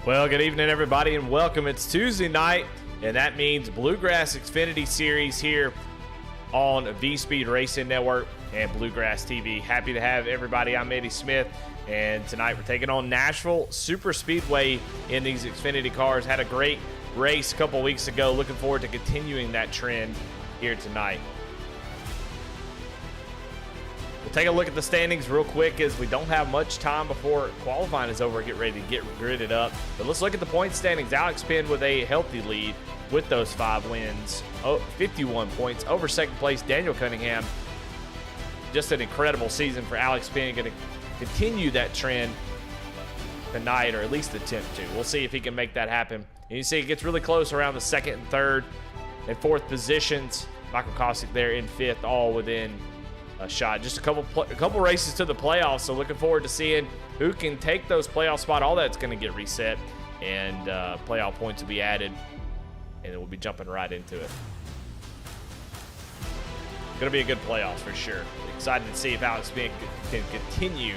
Well, good evening, everybody, and welcome. It's Tuesday night, and that means Bluegrass Xfinity Series here on V-Speed Racing Network and Bluegrass TV. Happy to have everybody. I'm Eddie Smith, and tonight we're taking on Nashville Superspeedway in these Xfinity cars. Had a great race a couple weeks ago. Looking forward to continuing that trend here tonight. We'll take a look at the standings real quick as we don't have much time before qualifying is over. Get ready to get gridded up. But let's look at the point standings. Alex Penn with a healthy lead with those 5 wins. 51 points over second place. Daniel Cunningham. Just an incredible season for Alex Penn. Going to continue that trend tonight, or at least attempt to. We'll see if he can make that happen. And you see it gets really close around the second and third and fourth positions. Michael Kosick there in fifth, all within a shot. Just a couple races to the playoffs, so looking forward to seeing who can take those playoff spot. All that's going to get reset, and playoff points will be added, and we'll be jumping right into it. Going to be a good playoffs for sure. Excited to see if Alex Penn can continue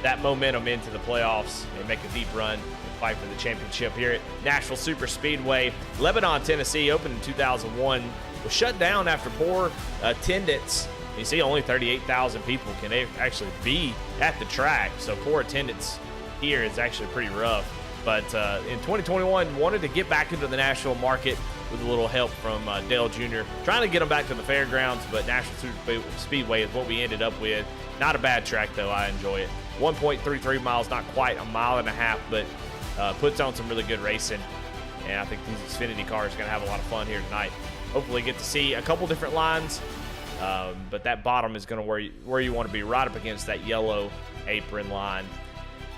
that momentum into the playoffs and make a deep run and fight for the championship here at Nashville Superspeedway. Lebanon, Tennessee, opened in 2001, was shut down after poor attendance. You see only 38,000 people can actually be at the track, so poor attendance here is actually pretty rough. But in 2021, wanted to get back into the Nashville market with a little help from Dale Jr. Trying to get them back to the fairgrounds, but Nashville Speedway is what we ended up with. Not a bad track, though. I enjoy it. 1.33 miles, not quite a mile and a half, but puts on some really good racing. And I think these Xfinity cars are going to have a lot of fun here tonight. Hopefully get to see a couple different lines. But that bottom is going to where you want to be, right up against that yellow apron line.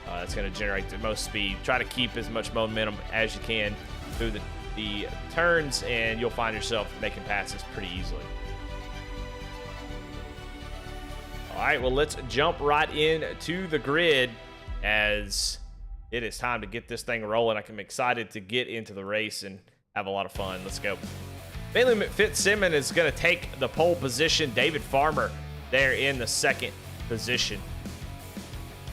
That's going to generate the most speed. Try to keep as much momentum as you can through the turns, and you'll find yourself making passes pretty easily. All right, well, let's jump right into the grid as it is time to get this thing rolling. I'm excited to get into the race and have a lot of fun. Let's go. Bailey Fitzsimmons is going to take the pole position. David Farmer there in the second position.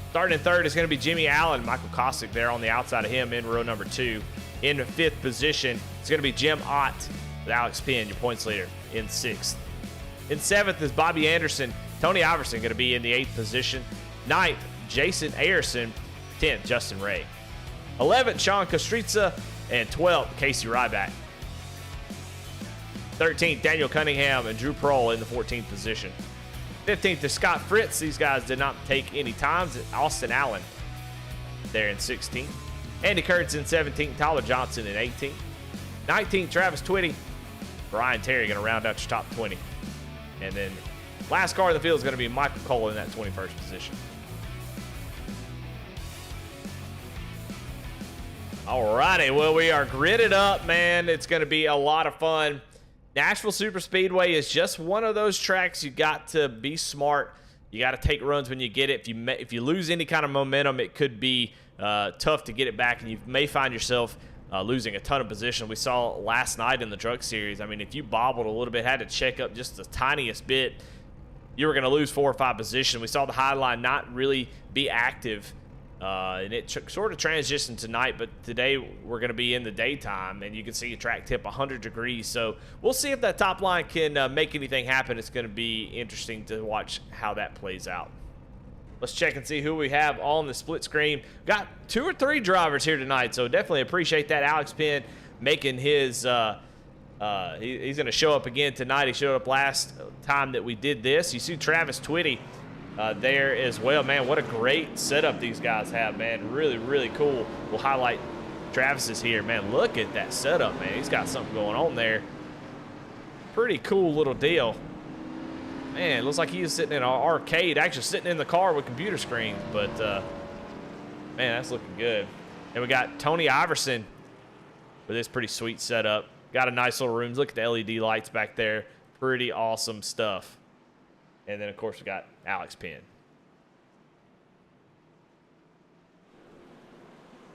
Starting in third is going to be Jimmy Allen. Michael Kosick there on the outside of him in row number 2. In the fifth position, it's going to be Jim Ott with Alex Penn, your points leader, in sixth. In seventh is Bobby Anderson. Tony Iverson going to be in the 8th position. 9th, Jason Ayerson. 10th, Justin Ray. 11th, Sean Kostritza. And 12th, Casey Ryback. 13th, Daniel Cunningham and Drew Prohl in the 14th position. 15th is Scott Fritz. These guys did not take any times. Austin Allen there in 16th. Andy Kurtz in 17th. Tyler Johnson in 18th. 19th, Travis Twitty. Brian Terry going to round out your top 20. And then last car in the field is going to be Michael Cole in that 21st position. All righty. Well, we are gridded up, man. It's going to be a lot of fun. Nashville Superspeedway is just one of those tracks you got to be smart. You got to take runs when you get it. If you lose any kind of momentum, it could be tough to get it back, and you may find yourself losing a ton of position. We saw last night in the Truck Series. I mean, if you bobbled a little bit, had to check up just the tiniest bit, you were going to lose 4 or 5 positions. We saw the high line not really be active. And it sort of transitioned tonight, but today we're going to be in the daytime, and you can see a track tip 100 degrees. So we'll see if that top line can make anything happen. It's going to be interesting to watch how that plays out. Let's check and see who we have on the split screen. Got 2 or 3 drivers here tonight, so definitely appreciate that. Alex Penn making his he's going to show up again tonight. He showed up last time that we did this. You see Travis Twitty there as well. Man, what a great setup these guys have, man. Really, really cool. We'll highlight Travis's here. Man, look at that setup, man. He's got something going on there. Pretty cool little deal. Man, looks like he is sitting in an arcade, actually sitting in the car with computer screens. But, man, that's looking good. And we got Tony Iverson with this pretty sweet setup. Got a nice little room. Look at the LED lights back there. Pretty awesome stuff. And then, of course, we got Alex Penn.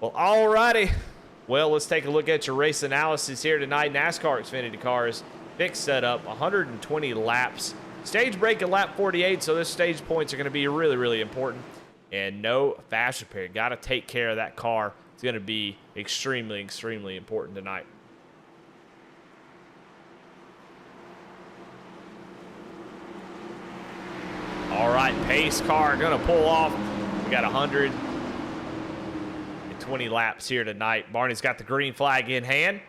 Well, all righty. Well, let's take a look at your race analysis here tonight. NASCAR Xfinity cars, fixed setup, 120 laps. Stage break at lap 48, so those stage points are going to be really, really important. And no fast repair. Got to take care of that car It's going to be extremely, extremely important tonight. All right, pace car going to pull off. We got 120 laps here tonight. Barney's got the green flag in hand.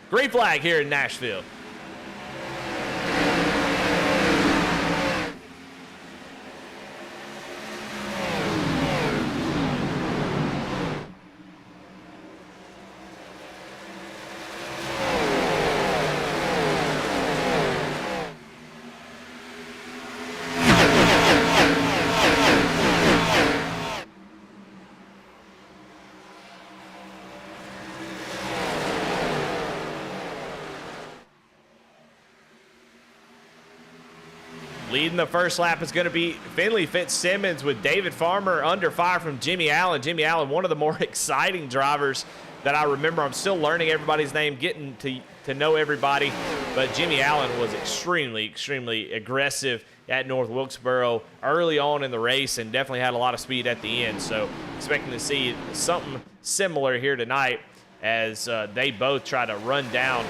Green flag here in Nashville. Leading the first lap is going to be Finley Fitzsimmons with David Farmer under fire from Jimmy Allen. Jimmy Allen, one of the more exciting drivers that I remember. I'm still learning everybody's name, getting to know everybody. But Jimmy Allen was extremely, extremely aggressive at North Wilkesboro early on in the race and definitely had a lot of speed at the end. So expecting to see something similar here tonight as they both try to run down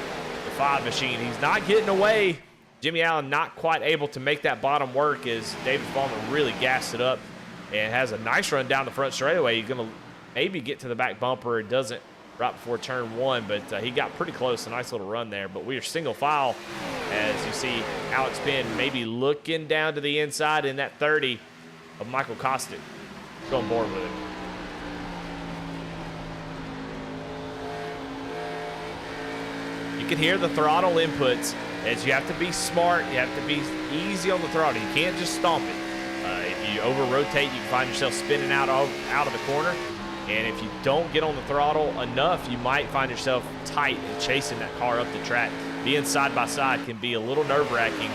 the 5 machine. He's not getting away. Jimmy Allen not quite able to make that bottom work as David Farmer really gassed it up and has a nice run down the front straightaway. He's going to maybe get to the back bumper. It doesn't right before turn 1, but he got pretty close. A nice little run there. But we are single file as you see Alex Penn maybe looking down to the inside in that 30 of Michael Kostick. Going board with it. You can hear the throttle inputs as you have to be smart. You have to be easy on the throttle. You can't just stomp it. If you over-rotate, you can find yourself spinning out of the corner. And if you don't get on the throttle enough, you might find yourself tight and chasing that car up the track. Being side by side can be a little nerve-wracking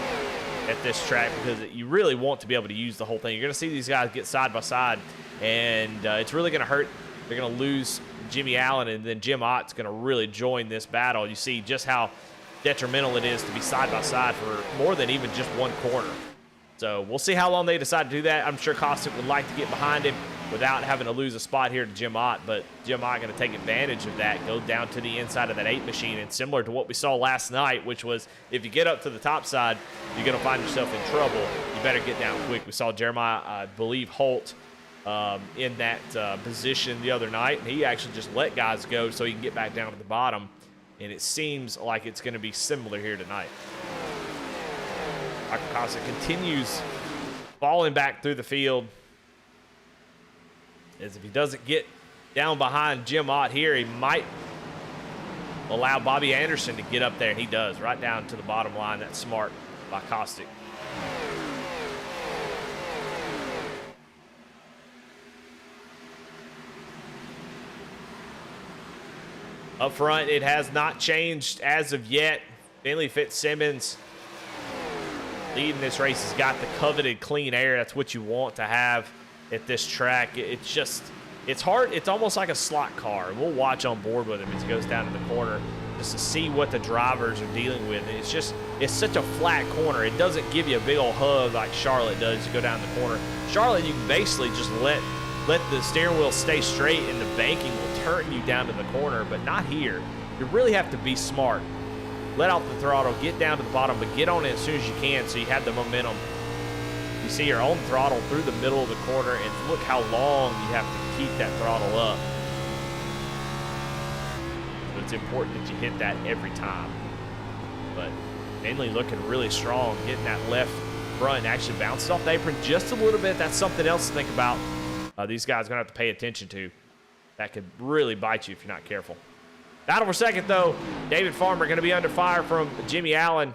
at this track because you really want to be able to use the whole thing. You're going to see these guys get side by side, and it's really going to hurt. They're going to lose Jimmy Allen, and then Jim Ott's going to really join this battle. You see just how detrimental it is to be side by side for more than even just one corner. So we'll see how long they decide to do that. I'm sure Kostick would like to get behind him without having to lose a spot here to Jim Ott, but Jim Ott going to take advantage of that, go down to the inside of that 8 machine, and similar to what we saw last night, which was if you get up to the top side, you're going to find yourself in trouble. You better get down quick. We saw Jeremiah, I believe, Holt in that position the other night, and he actually just let guys go so he can get back down to the bottom. And it seems like it's going to be similar here tonight. Michael Kostick continues falling back through the field. As if he doesn't get down behind Jim Ott here, he might allow Bobby Anderson to get up there. And he does, right down to the bottom line. That's smart by Kostick. Up front, it has not changed as of yet. Finley Fitzsimmons leading this race has got the coveted clean air. That's what you want to have at this track. It's hard. It's almost like a slot car. We'll watch on board with him as he goes down to the corner just to see what the drivers are dealing with. It's such a flat corner. It doesn't give you a big old hug like Charlotte does to go down the corner. Charlotte, you can basically just let the steering wheel stay straight and the banking will turn you down to the corner, but not here. You really have to be smart. Let off the throttle, get down to the bottom, but get on it as soon as you can so you have the momentum. You see your own throttle through the middle of the corner, and look how long you have to keep that throttle up. So it's important that you hit that every time. But mainly looking really strong, getting that left front, actually bounces off the apron just a little bit. That's something else to think about. These guys are going to have to pay attention to. That could really bite you if you're not careful. Battle for second, though. David Farmer going to be under fire from Jimmy Allen.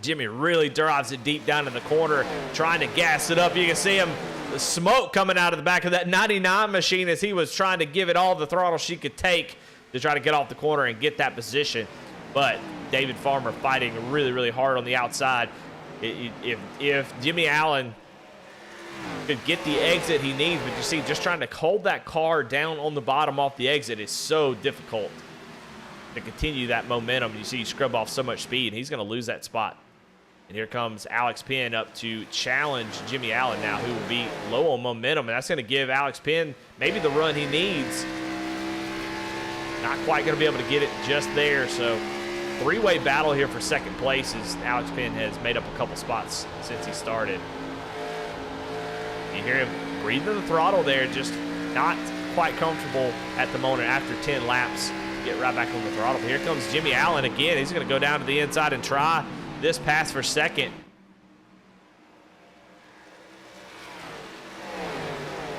Jimmy really drives it deep down in the corner, trying to gas it up. You can see him, the smoke coming out of the back of that 99 machine as he was trying to give it all the throttle she could take to try to get off the corner and get that position. But David Farmer fighting really, really hard on the outside. If Jimmy Allen could get the exit he needs, but you see, just trying to hold that car down on the bottom off the exit is so difficult to continue that momentum. You see, you scrub off so much speed, he's going to lose that spot. And here comes Alex Penn up to challenge Jimmy Allen now, who will be low on momentum. And that's going to give Alex Penn maybe the run he needs. Not quite going to be able to get it just there. So three-way battle here for second place as Alex Penn has made up a couple spots since he started. You hear him breathing the throttle there, just not quite comfortable at the moment after 10 laps. Get right back on the throttle. But here comes Jimmy Allen again. He's going to go down to the inside and try this pass for second.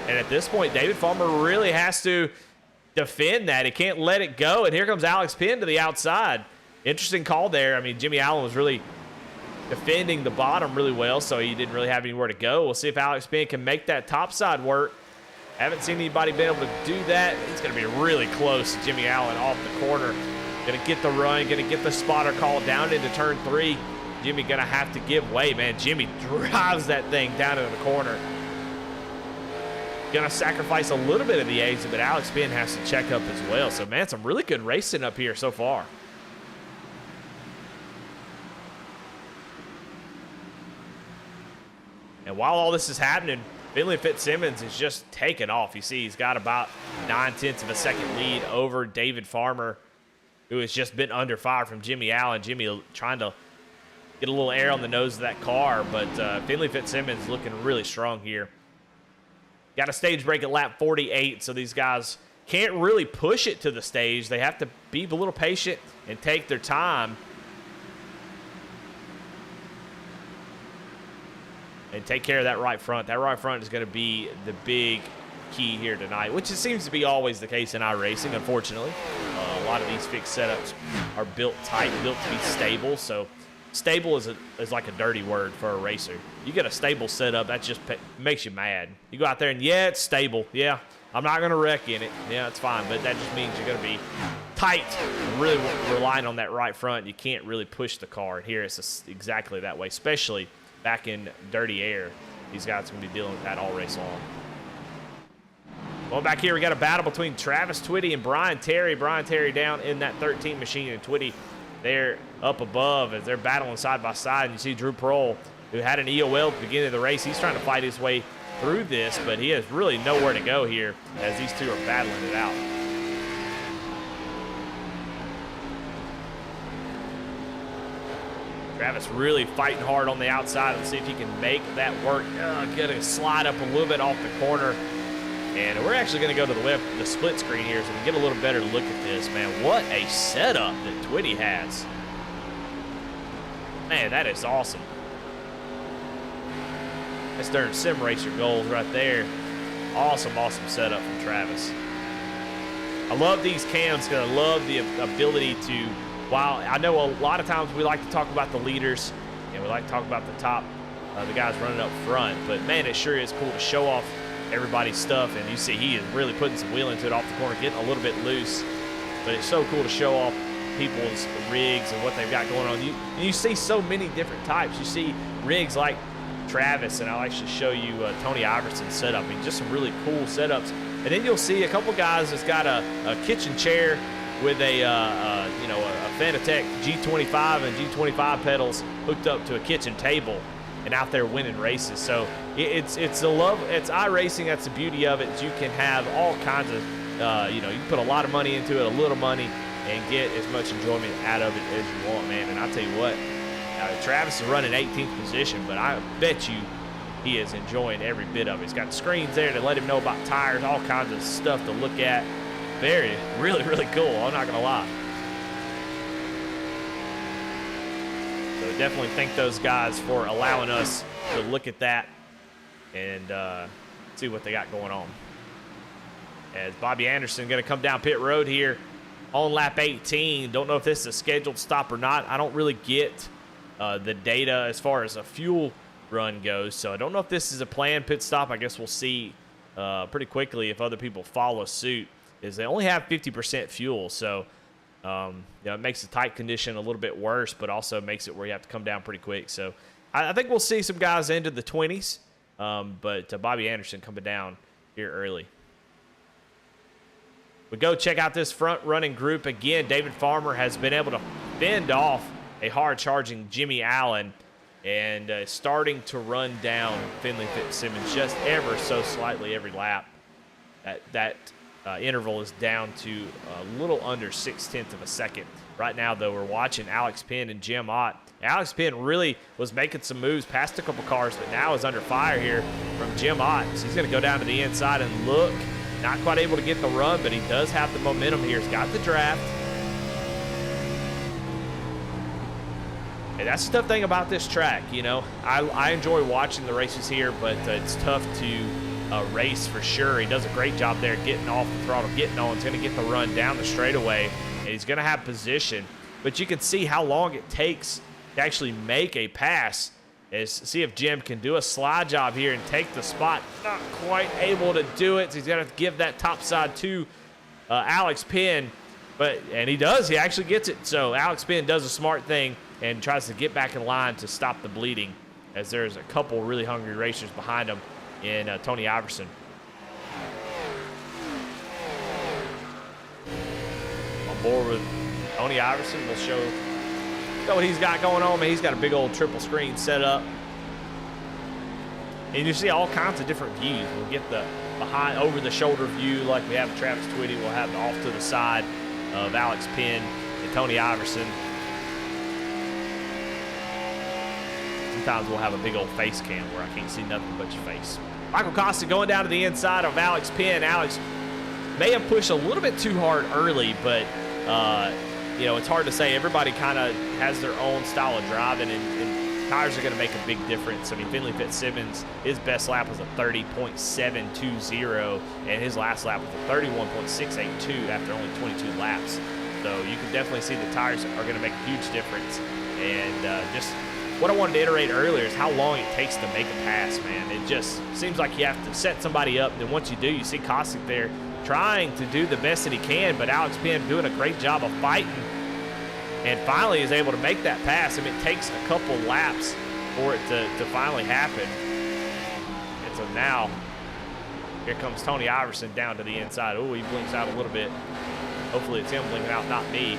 And at this point, David Farmer really has to defend that. He can't let it go. And here comes Alex Penn to the outside. Interesting call there. I mean, Jimmy Allen was really defending the bottom really well, so he didn't really have anywhere to go. We'll see if Alex Penn can make that top side work. Haven't seen anybody been able to do that. He's going to be really close to Jimmy Allen off the corner. Going to get the run, going to get the spotter call down into turn 3. Jimmy going to have to give way, man. Jimmy drives that thing down into the corner. Going to sacrifice a little bit of the exit, but Alex Penn has to check up as well. So, man, some really good racing up here so far. And while all this is happening, Finley Fitzsimmons is just taking off. You see he's got about 9/10 of a second lead over David Farmer, who has just been under fire from Jimmy Allen. Jimmy trying to get a little air on the nose of that car, but Finley Fitzsimmons looking really strong here. Got a stage break at lap 48, so these guys can't really push it to the stage. They have to be a little patient and take their time and take care of that right front. That right front is going to be the big key here tonight, which it seems to be always the case in iRacing, unfortunately. A lot of these fixed setups are built tight, built to be stable. So stable is like a dirty word for a racer. You get a stable setup, that just makes you mad. You go out there and, yeah, it's stable. Yeah, I'm not going to wreck in it. Yeah, it's fine. But that just means you're going to be tight and really relying on that right front. You can't really push the car. Here it's just exactly that way, especially back in dirty air. These guys are going to be dealing with that all race long. Going back here, we got a battle between Travis Twitty and Brian Terry. Brian Terry down in that 13 machine, and Twitty there up above as they're battling side by side. And you see Drew Prohl, who had an EOL at the beginning of the race. He's trying to fight his way through this, but he has really nowhere to go here as these two are battling it out. Travis really fighting hard on the outside and see if he can make that work. Gonna slide up a little bit off the corner. And we're actually going to go to the split screen here so we can get a little better look at this, man. What a setup that Twitty has. Man, that is awesome. That's during sim racer goals right there. Awesome, awesome setup from Travis. I love these cams because I love the ability to, while I know a lot of times we like to talk about the leaders and we like to talk about the top, the guys running up front, but man, it sure is cool to show off everybody's stuff, and you see he is really putting some wheel into it off the corner, getting a little bit loose, but it's so cool to show off people's rigs and what they've got going on. You see so many different types. You see rigs like Travis, and I'll actually show you Tony Iverson's setup. I mean, just some really cool setups. And then you'll see a couple guys that's got a kitchen chair with a Fanatec G25 and G25 pedals hooked up to a kitchen table and out there winning races. So it's iRacing. That's the beauty of it. Is you can have all kinds of, you can put a lot of money into it, a little money, and get as much enjoyment out of it as you want, man. And I'll tell you what, Travis is running 18th position, but I bet you he is enjoying every bit of it. He's got screens there to let him know about tires, all kinds of stuff to look at. Really, really cool. I'm not gonna lie. So definitely thank those guys for allowing us to look at that and see what they got going on. As Bobby Anderson going to come down pit road here on lap 18. Don't know if this is a scheduled stop or not. I don't really get the data as far as a fuel run goes, so I don't know if this is a planned pit stop. I guess we'll see pretty quickly if other people follow suit. Is they only have 50% fuel, so it makes the tight condition a little bit worse, but also makes it where you have to come down pretty quick. So I think we'll see some guys into the 20s, but Bobby Anderson coming down here early. We go check out this front running group again. David Farmer has been able to fend off a hard charging Jimmy Allen, and starting to run down Finley Fitzsimmons just ever so slightly every lap. That interval is down to a little under 0.6 of a second. Right now, though, we're watching Alex Penn and Jim Ott. Alex Penn really was making some moves past a couple cars, but now is under fire here from Jim Ott. So he's going to go down to the inside and look. Not quite able to get the run, but he does have the momentum here. He's got the draft. And that's the tough thing about this track, you know. I enjoy watching the races here, but it's tough to race for sure. He does a great job there getting off the throttle, getting on. He's going to get the run down the straightaway, and he's going to have position. But you can see how long it takes to actually make a pass. See if Jim can do a slide job here and take the spot. Not quite able to do it, so he's going to give that top side to Alex Penn. And he does. He actually gets it. So Alex Penn does a smart thing and tries to get back in line to stop the bleeding, as there's a couple really hungry racers behind him in Tony Iverson. On board with Tony Iverson. We'll show what he's got going on. Man, he's got a big old triple screen set up. And you see all kinds of different views. We'll get the behind, over the shoulder view like we have Travis Twitty. We'll have the off to the side of Alex Penn and Tony Iverson. Sometimes we'll have a big old face cam where I can't see nothing but your face. Michael Costa going down to the inside of Alex Penn. Alex may have pushed a little bit too hard early, but you know, it's hard to say. Everybody kind of has their own style of driving, and tires are going to make a big difference. I mean, Finley Fitzsimmons, his best lap was a 30.720, and his last lap was a 31.682 after only 22 laps. So you can definitely see the tires are going to make a huge difference. And just what I wanted to iterate earlier is how long it takes to make a pass, man. It just seems like you have to set somebody up, and then once you do, you see Kostic there trying to do the best that he can, but Alex Penn doing a great job of fighting, and finally is able to make that pass. I mean, it takes a couple laps for it to finally happen. And so now, here comes Tony Iverson down to the inside. Oh, he blinks out a little bit. Hopefully it's him blinking out, not me.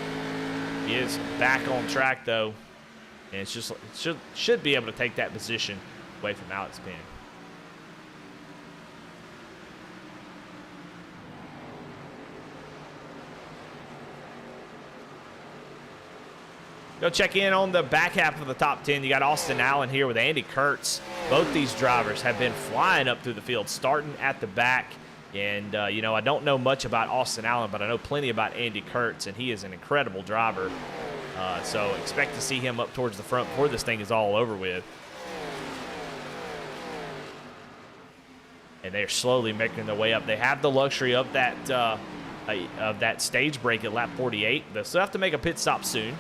He is back on track, though, and it's just should be able to take that position away from Alex Penn. Go check in on the back half of the top 10. You got Austin Allen here with Andy Kurtz. Both these drivers have been flying up through the field, starting at the back. And, you know, I don't know much about Austin Allen, but I know plenty about Andy Kurtz, and he is an incredible driver. So expect to see him up towards the front before this thing is all over with. And they're slowly making their way up. They have the luxury of that stage break at lap 48. They'll still have to make a pit stop soon.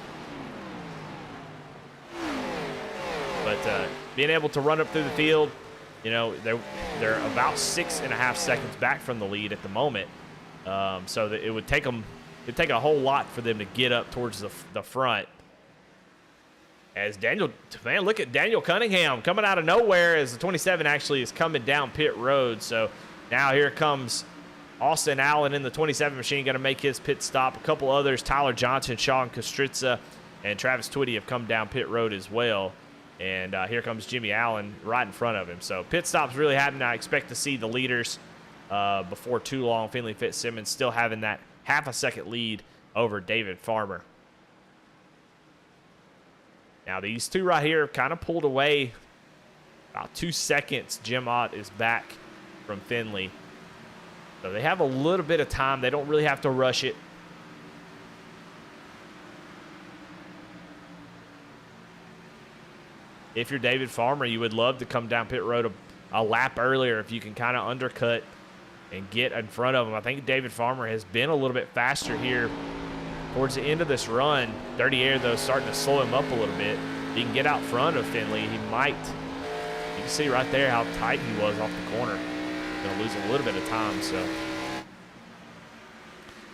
But being able to run up through the field, you know, they're about 6.5 seconds back from the lead at the moment. So that it would take them, it'd take a whole lot for them to get up towards the front. As Daniel, man, look at Daniel Cunningham coming out of nowhere as the 27 actually is coming down pit road. So now here comes Austin Allen in the 27 machine, going to make his pit stop. A couple others, Tyler Johnson, Sean Kostritza, and Travis Twitty have come down pit road as well. And here comes Jimmy Allen right in front of him. So pit stops really happening. I expect to see the leaders before too long. Finley Fitzsimmons still having that half a second lead over David Farmer. Now these two right here kind of pulled away about 2 seconds. Jim Ott is back from Finley. So they have a little bit of time. They don't really have to rush it. If you're David Farmer, you would love to come down pit road a lap earlier if you can kind of undercut and get in front of him. I think David Farmer has been a little bit faster here towards the end of this run. Dirty Air, though, starting to slow him up a little bit. If he can get out front of Finley, he might. You can see right there how tight he was off the corner. Going to lose a little bit of time, so.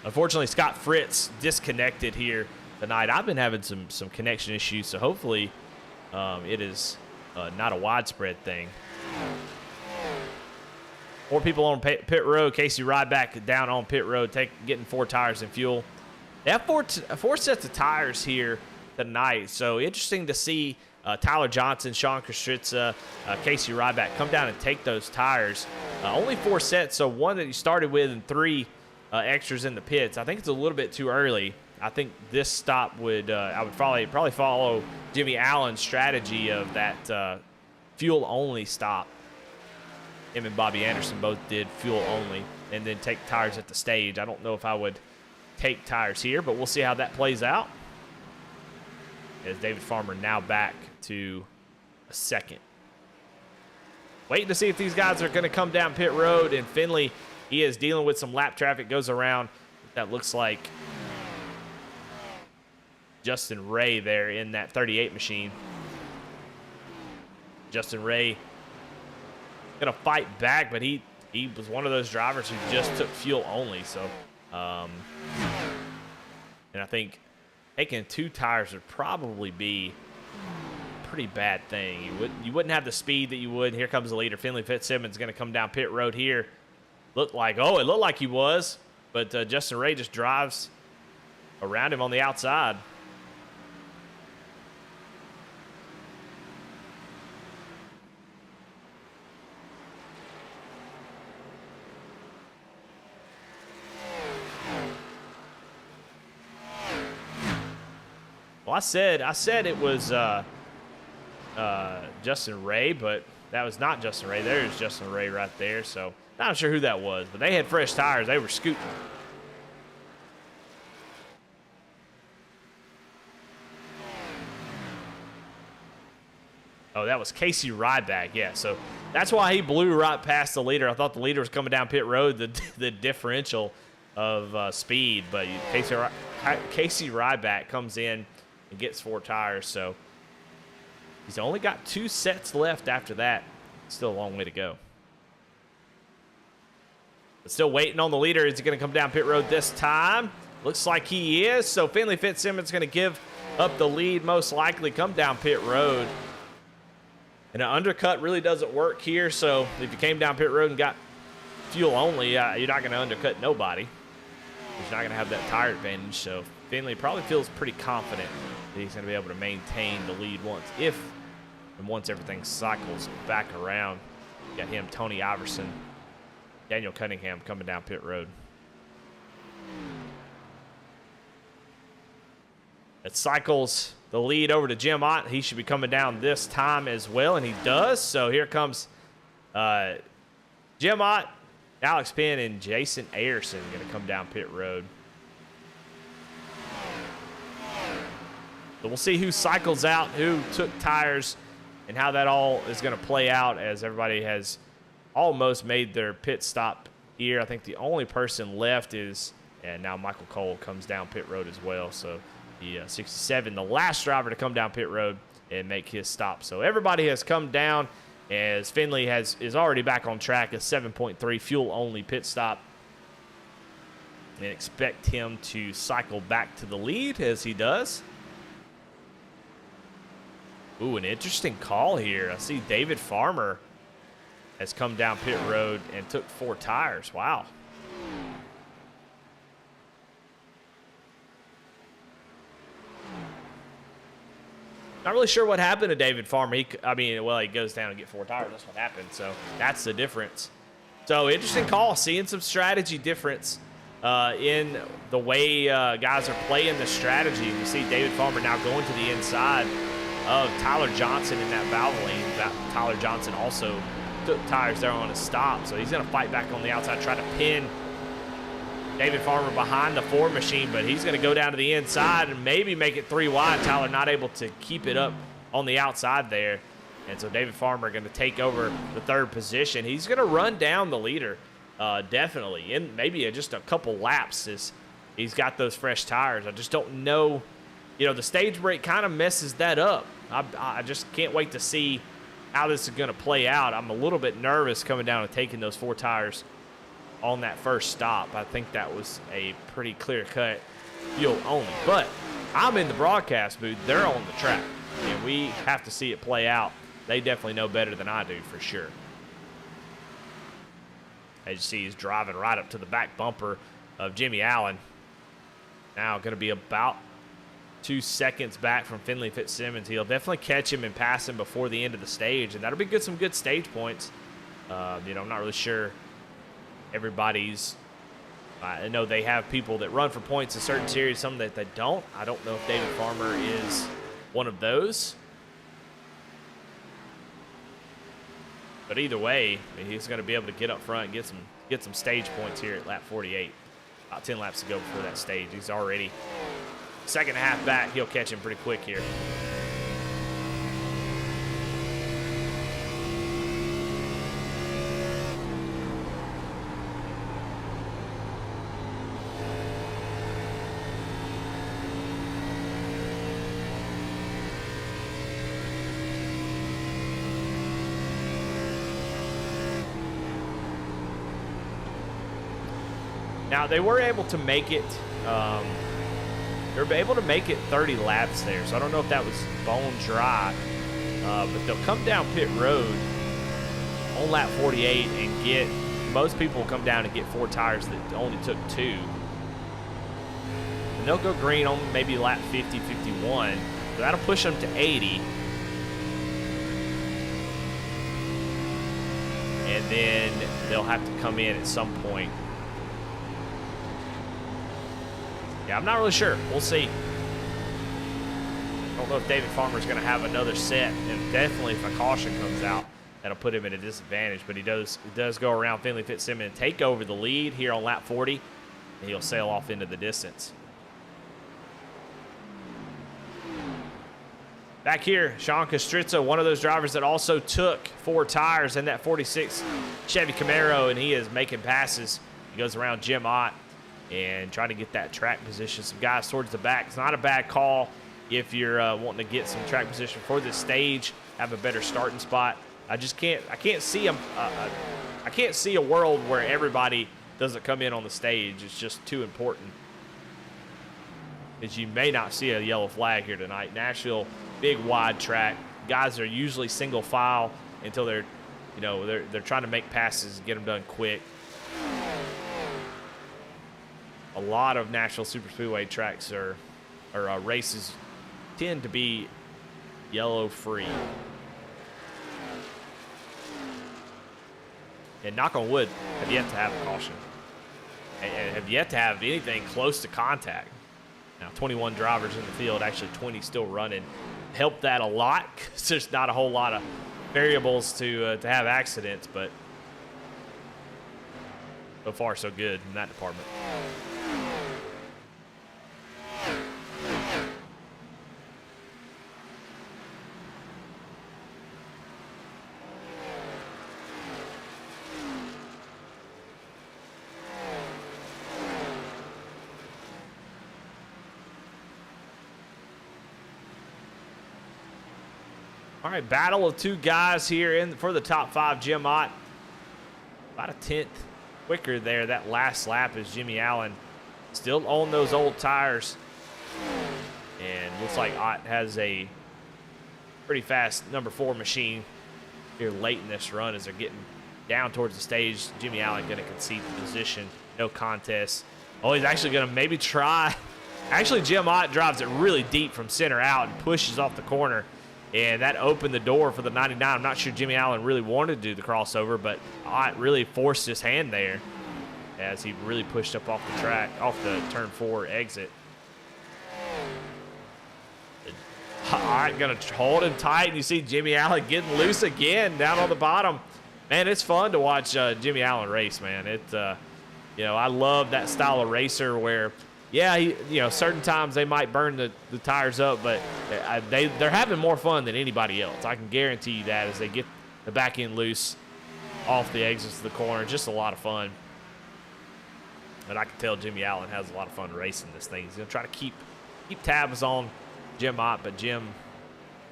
Unfortunately, Scott Fritz disconnected here tonight. I've been having some connection issues, so hopefully it is not a widespread thing. 4 people on pit road. Casey Ryback down on pit road, getting 4 tires and fuel. They have four sets of tires here tonight. So interesting to see Tyler Johnson, Sean Kostritza, Casey Ryback come down and take those tires. Only 4 sets, so 1 that he started with and 3 extras in the pits. I think it's a little bit too early. I think this stop would I would probably follow Jimmy Allen's strategy of that fuel only stop. Him and Bobby Anderson both did fuel only and then take tires at the stage. I don't know if I would take tires here, but we'll see how that plays out. As David Farmer now back to a second. Waiting to see if these guys are going to come down pit road, and Finley, he is dealing with some lap traffic, goes around. That looks like Justin Ray there in that 38 machine. Justin Ray going to fight back, but he was one of those drivers who just took fuel only. So, and I think taking 2 tires would probably be a pretty bad thing. You wouldn't have the speed that you would. Here comes the leader. Finley Fitzsimmons going to come down pit road here. It looked like he was, but Justin Ray just drives around him on the outside. Well, I said it was Justin Ray, but that was not Justin Ray. There's Justin Ray right there. So not sure who that was, but they had fresh tires. They were scooting. Oh, that was Casey Ryback. Yeah, so that's why he blew right past the leader. I thought the leader was coming down pit road, the differential of speed, but Casey Ryback comes in and gets 4 tires, so he's only got 2 sets left after that. Still a long way to go. But still waiting on the leader. Is he going to come down pit road this time? Looks like he is, so Finley Fitzsimmons going to give up the lead, most likely come down pit road. And an undercut really doesn't work here, so if you came down pit road and got fuel only, you're not going to undercut nobody. He's not going to have that tire advantage, so Finley probably feels pretty confident that he's going to be able to maintain the lead once everything cycles back around. Got him, Tony Iverson, Daniel Cunningham coming down pit road. It cycles the lead over to Jim Ott. He should be coming down this time as well, and he does. So here comes Jim Ott, Alex Penn, and Jason Ayerson going to come down pit road. So we'll see who cycles out, who took tires, and how that all is going to play out as everybody has almost made their pit stop here. I think the only person left is, and now Michael Cole comes down pit road as well. So the 67, the last driver to come down pit road and make his stop. So everybody has come down as Finley is already back on track, a 7.3 fuel-only pit stop. And expect him to cycle back to the lead as he does. Ooh, an interesting call here. I see David Farmer has come down pit road and took 4 tires. Wow. Not really sure what happened to David Farmer. He goes down and get 4 tires. That's what happened. So that's the difference. So interesting call. Seeing some strategy difference in the way guys are playing the strategy. You see David Farmer now going to the inside of Tyler Johnson in that valve lane. Tyler Johnson also took tires there on a stop, so he's going to fight back on the outside, try to pin David Farmer behind the Ford machine, but he's going to go down to the inside and maybe make it 3 wide. Tyler not able to keep it up on the outside there, and so David Farmer going to take over the 3rd position. He's going to run down the leader, definitely, in maybe just a couple laps as he's got those fresh tires. I just don't know. You know, the stage break kind of messes that up. I just can't wait to see how this is going to play out. I'm a little bit nervous coming down and taking those 4 tires on that first stop. I think that was a pretty clear-cut fuel only. But I'm in the broadcast booth. They're on the track, and we have to see it play out. They definitely know better than I do for sure. As you see, he's driving right up to the back bumper of Jimmy Allen. Now going to be about 2 seconds back from Finley Fitzsimmons. He'll definitely catch him and pass him before the end of the stage, and that'll be some good stage points. You know, I'm not really sure everybody's. I know they have people that run for points in certain series, some that they don't. I don't know if David Farmer is one of those. But either way, I mean, he's going to be able to get up front and get some stage points here at lap 48. About 10 laps to go before that stage. He's already second half back. He'll catch him pretty quick here. Now, they were able to make it, they were able to make it 30 laps there, so I don't know if that was bone dry, but they'll come down pit road on lap 48 and get, most people will come down and get 4 tires that only took 2. And they'll go green on maybe lap 50, 51, so that'll push them to 80. And then they'll have to come in at some point. Yeah, I'm not really sure. We'll see. I don't know if David Farmer's going to have another set, and definitely if a caution comes out, that'll put him at a disadvantage. But he does go around Finley Fitzsimmons and take over the lead here on lap 40, and he'll sail off into the distance. Back here, Sean Castrizza, one of those drivers that also took 4 tires in that 46 Chevy Camaro, and he is making passes. He goes around Jim Ott and try to get that track position. Some guys towards the back. It's not a bad call if you're wanting to get some track position for this stage, have a better starting spot. I can't see a world where everybody doesn't come in on the stage. It's just too important. As you may not see a yellow flag here tonight. Nashville, big wide track. Guys are usually single file until they're trying to make passes and get them done quick. A lot of Nashville Superspeedway tracks or races tend to be yellow free. And knock on wood, have yet to have a caution. And have yet to have anything close to contact. Now, 21 drivers in the field, actually 20 still running. Helped that a lot because there's not a whole lot of variables to have accidents, but so far so good in that department. All right, battle of 2 guys here for the top 5. Jim Ott, about a 10th quicker there. That last lap is Jimmy Allen still on those old tires. And looks like Ott has a pretty fast number 4 machine here late in this run as they're getting down towards the stage. Jimmy Allen going to concede the position. No contest. Oh, he's actually going to maybe try. Actually, Jim Ott drives it really deep from center out and pushes off the corner. And that opened the door for the 99. I'm not sure Jimmy Allen really wanted to do the crossover, but Ott really forced his hand there as he really pushed up off the track, off the turn 4 exit. Ott going to hold him tight, and you see Jimmy Allen getting loose again down on the bottom. Man, it's fun to watch Jimmy Allen race, man. I love that style of racer where, yeah, certain times they might burn the tires up, but they're having more fun than anybody else. I can guarantee you that as they get the back end loose off the exits of the corner. Just a lot of fun. But I can tell Jimmy Allen has a lot of fun racing this thing. He's going to try to keep tabs on Jim Ott, but Jim,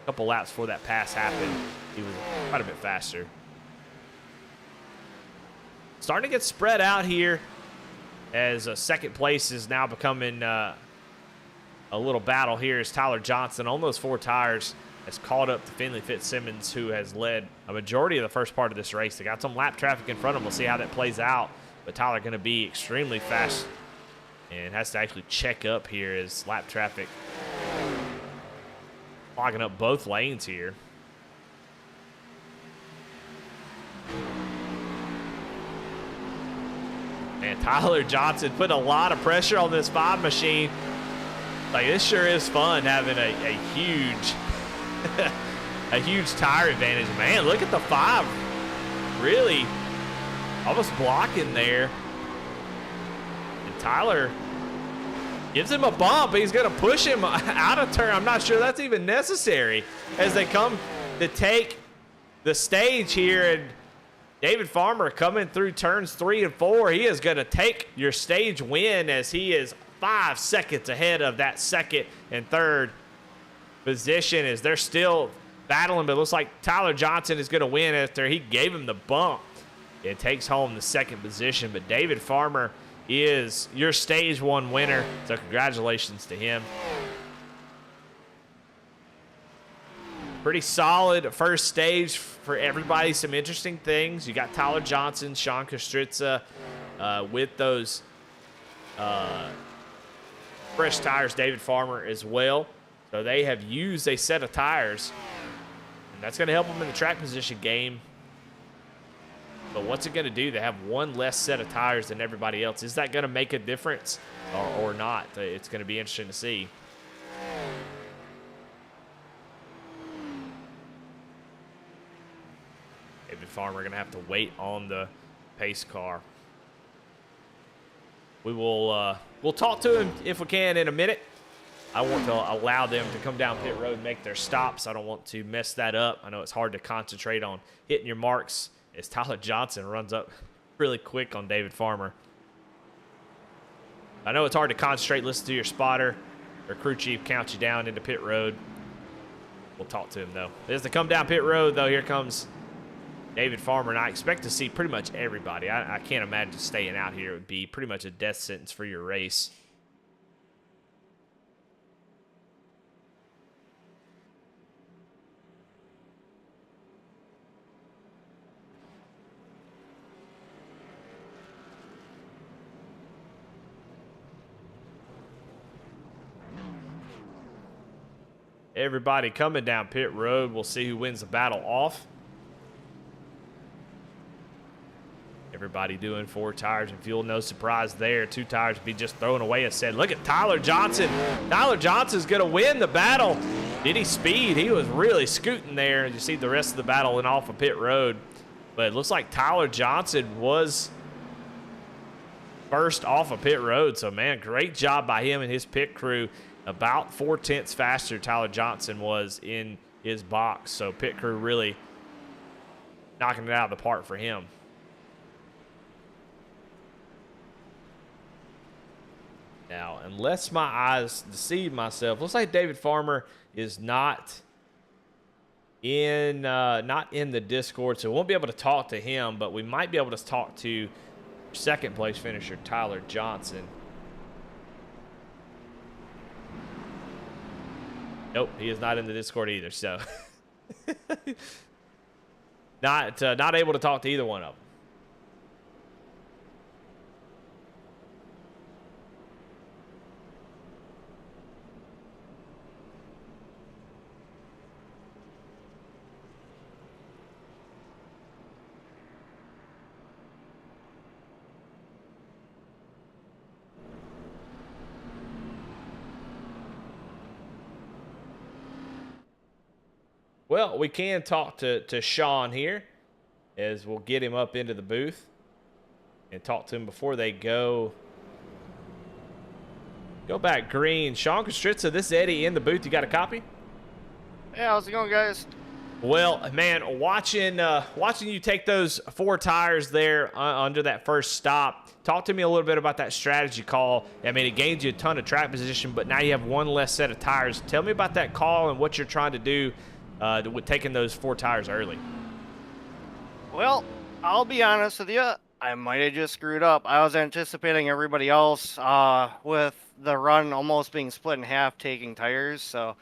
a couple laps before that pass happened, he was quite a bit faster. Starting to get spread out here, as second place is now becoming a little battle here as Tyler Johnson on those 4 tires has caught up to Finley Fitzsimmons, who has led a majority of the first part of this race. They got some lap traffic in front of them. We'll see how that plays out. But Tyler going to be extremely fast and has to actually check up here as lap traffic clogging up both lanes here. And Tyler Johnson put a lot of pressure on this 5 machine. Like, this sure is fun having a huge a huge tire advantage. Man, look at the 5 really almost blocking there. And Tyler gives him a bump. He's going to push him out of turn. I'm not sure that's even necessary as they come to take the stage here. And David Farmer coming through turns 3 and 4. He is going to take your stage win as he is 5 seconds ahead of that second and third position as they're still battling. But it looks like Tyler Johnson is going to win after he gave him the bump. It takes home the second position. But David Farmer is your stage 1 winner. So congratulations to him. Pretty solid first stage for everybody. Some interesting things. You got Tyler Johnson, Sean Kostritza with those fresh tires. David Farmer as well. So they have used a set of tires. And that's going to help them in the track position game. But what's it going to do? They have one less set of tires than everybody else. Is that going to make a difference or not? It's going to be interesting to see. David Farmer going to have to wait on the pace car. We will we'll talk to him if we can in a minute. I want to allow them to come down pit road and make their stops. I don't want to mess that up. I know it's hard to concentrate on hitting your marks as Tyler Johnson runs up really quick on David Farmer. I know it's hard to concentrate, listen to your spotter. Their crew chief counts you down into pit road. We'll talk to him, though. As they come down pit road, though, here comes David Farmer, and I expect to see pretty much everybody. I can't imagine staying out here. It would be pretty much a death sentence for your race. Everybody coming down pit road. We'll see who wins the battle off. Everybody doing 4 tires and fuel. No surprise there. 2 tires be just thrown away instead. Look at Tyler Johnson. Tyler Johnson's going to win the battle. Did he speed? He was really scooting there. You see the rest of the battle and off of pit road. But it looks like Tyler Johnson was first off of pit road. So, man, great job by him and his pit crew. About 4/10 faster Tyler Johnson was in his box. So pit crew really knocking it out of the park for him. Now, unless my eyes deceive myself, looks like David Farmer is not in the Discord, so we won't be able to talk to him, but we might be able to talk to second place finisher Tyler Johnson. Nope, he is not in the Discord either, so not able to talk to either one of them. Well, we can talk to Sean here as we'll get him up into the booth and talk to him before they go back green. Sean Kostritza, this is Eddie in the booth. You got a copy? Hey, how's it going, guys? Well, man, watching you take those 4 tires there under that first stop. Talk to me a little bit about that strategy call. I mean, it gains you a ton of track position, but now you have one less set of tires. Tell me about that call and what you're trying to do with taking those 4 tires early. Well, I'll be honest with you. I might have just screwed up. I was anticipating everybody else with the run almost being split in half, taking tires. So,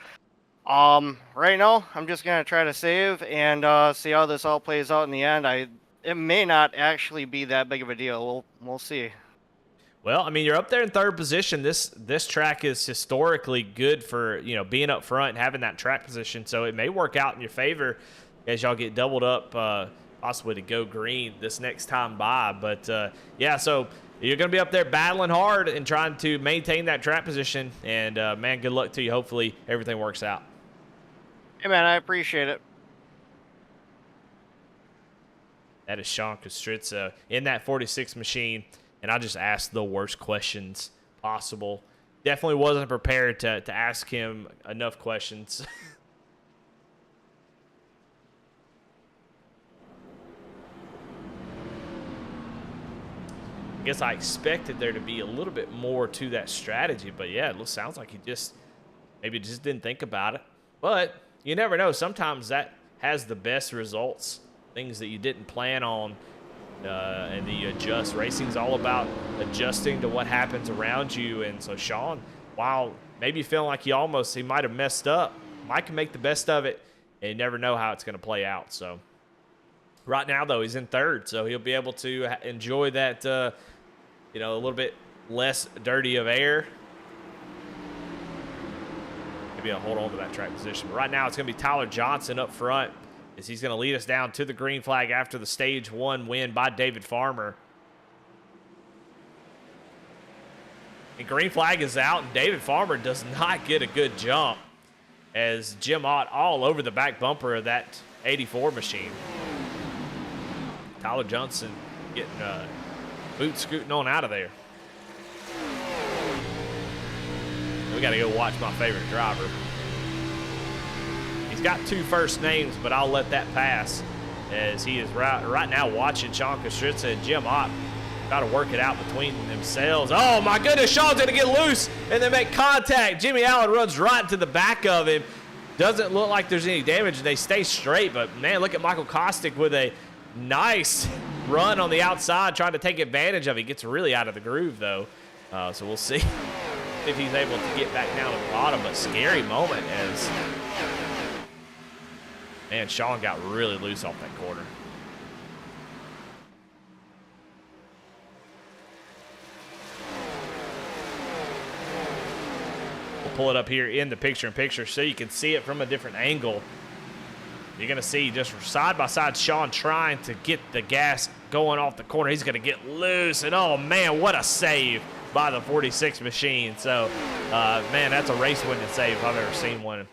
right now, I'm just going to try to save and see how this all plays out in the end. It may not actually be that big of a deal. We'll see. Well, I mean, you're up there in third position. This track is historically good for, you know, being up front and having that track position. So it may work out in your favor as y'all get doubled up, possibly to go green this next time by. But yeah, so you're going to be up there battling hard and trying to maintain that track position. And man, good luck to you. Hopefully everything works out. Hey, man, I appreciate it. That is Sean Kostritza in that 46 machine. And I just asked the worst questions possible. Definitely wasn't prepared to ask him enough questions. I guess I expected there to be a little bit more to that strategy. But yeah, it sounds like he maybe just didn't think about it. But you never know. Sometimes that has the best results. Things that you didn't plan on. And the adjust. Racing's all about adjusting to what happens around you. And so Sean, while maybe feeling like he might have messed up, Mike can make the best of it, and you never know how it's going to play out. So right now, though, he's in third, so he'll be able to enjoy that, you know, a little bit less dirty of air. Maybe I'll hold on to that track position. But right now, it's going to be Tyler Johnson up front, as he's going to lead us down to the green flag after the stage 1 win by David Farmer. And green flag is out, and David Farmer does not get a good jump as Jim Ott all over the back bumper of that 84 machine. Tyler Johnson getting boot scooting on out of there. We got to go watch my favorite driver. He's got 2 first names, but I'll let that pass as he is right now watching Sean Kostritza and Jim Ott try to work it out between themselves. Oh, my goodness, Sean's going to get loose and then make contact. Jimmy Allen runs right into the back of him. Doesn't look like there's any damage, and they stay straight. But, man, look at Michael Kostick with a nice run on the outside trying to take advantage of it. He gets really out of the groove, though. So we'll see if he's able to get back down to the bottom. But scary moment as... Man, Sean got really loose off that corner. We'll pull it up here in the picture-in-picture so you can see it from a different angle. You're going to see just side by side Sean trying to get the gas going off the corner. He's going to get loose, and oh, man, what a save by the 46 machine. So, man, that's a race-winning save if I've ever seen one.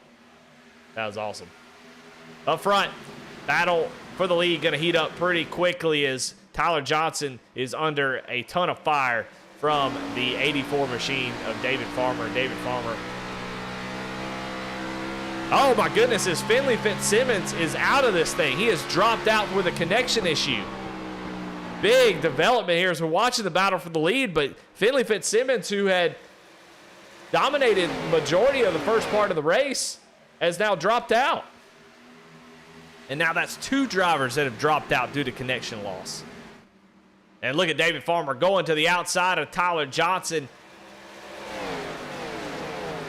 That was awesome. Up front, battle for the lead going to heat up pretty quickly as Tyler Johnson is under a ton of fire from the 84 machine of David Farmer. David Farmer. Oh, my goodness, as Finley Fitzsimmons is out of this thing. He has dropped out with a connection issue. Big development here as we're watching the battle for the lead, but Finley Fitzsimmons, who had dominated the majority of the first part of the race, has now dropped out. And now that's 2 drivers that have dropped out due to connection loss. And look at David Farmer going to the outside of Tyler Johnson.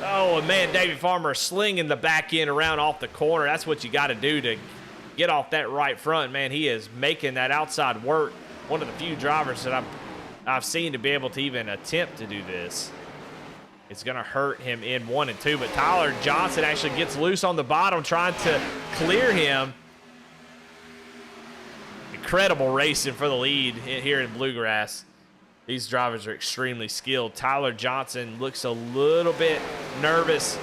Oh, and man, David Farmer slinging the back end around off the corner. That's what you got to do to get off that right front. Man, he is making that outside work. One of the few drivers that I've seen to be able to even attempt to do this. It's going to hurt him in 1 and 2, but Tyler Johnson actually gets loose on the bottom trying to clear him. Incredible racing for the lead here in Bluegrass. These drivers are extremely skilled. Tyler Johnson looks a little bit nervous.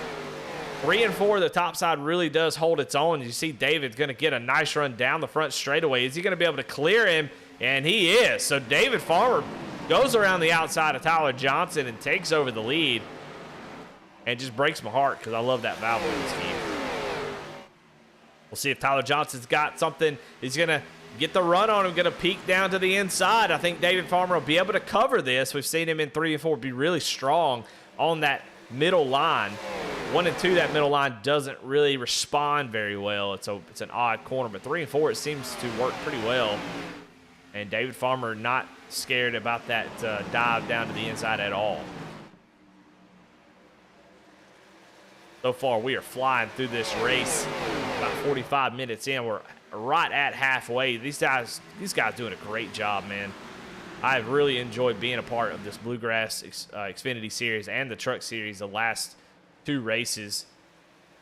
3 and 4, the top side really does hold its own. You see David's going to get a nice run down the front straightaway. Is he going to be able to clear him? And he is. So David Farmer goes around the outside of Tyler Johnson and takes over the lead. And just breaks my heart because I love that valve in this game. We'll see if Tyler Johnson's got something. He's going to get the run on him, going to peek down to the inside. I think David Farmer will be able to cover this. We've seen him in 3 and 4 be really strong on that middle line. 1 and 2, that middle line doesn't really respond very well. It's an odd corner, but 3 and 4, it seems to work pretty well. And David Farmer not scared about that dive down to the inside at all. So far, we are flying through this race. About 45 minutes in, we're right at halfway. These guys doing a great job, man. I've really enjoyed being a part of this Bluegrass Xfinity Series and the Truck Series the last 2 races,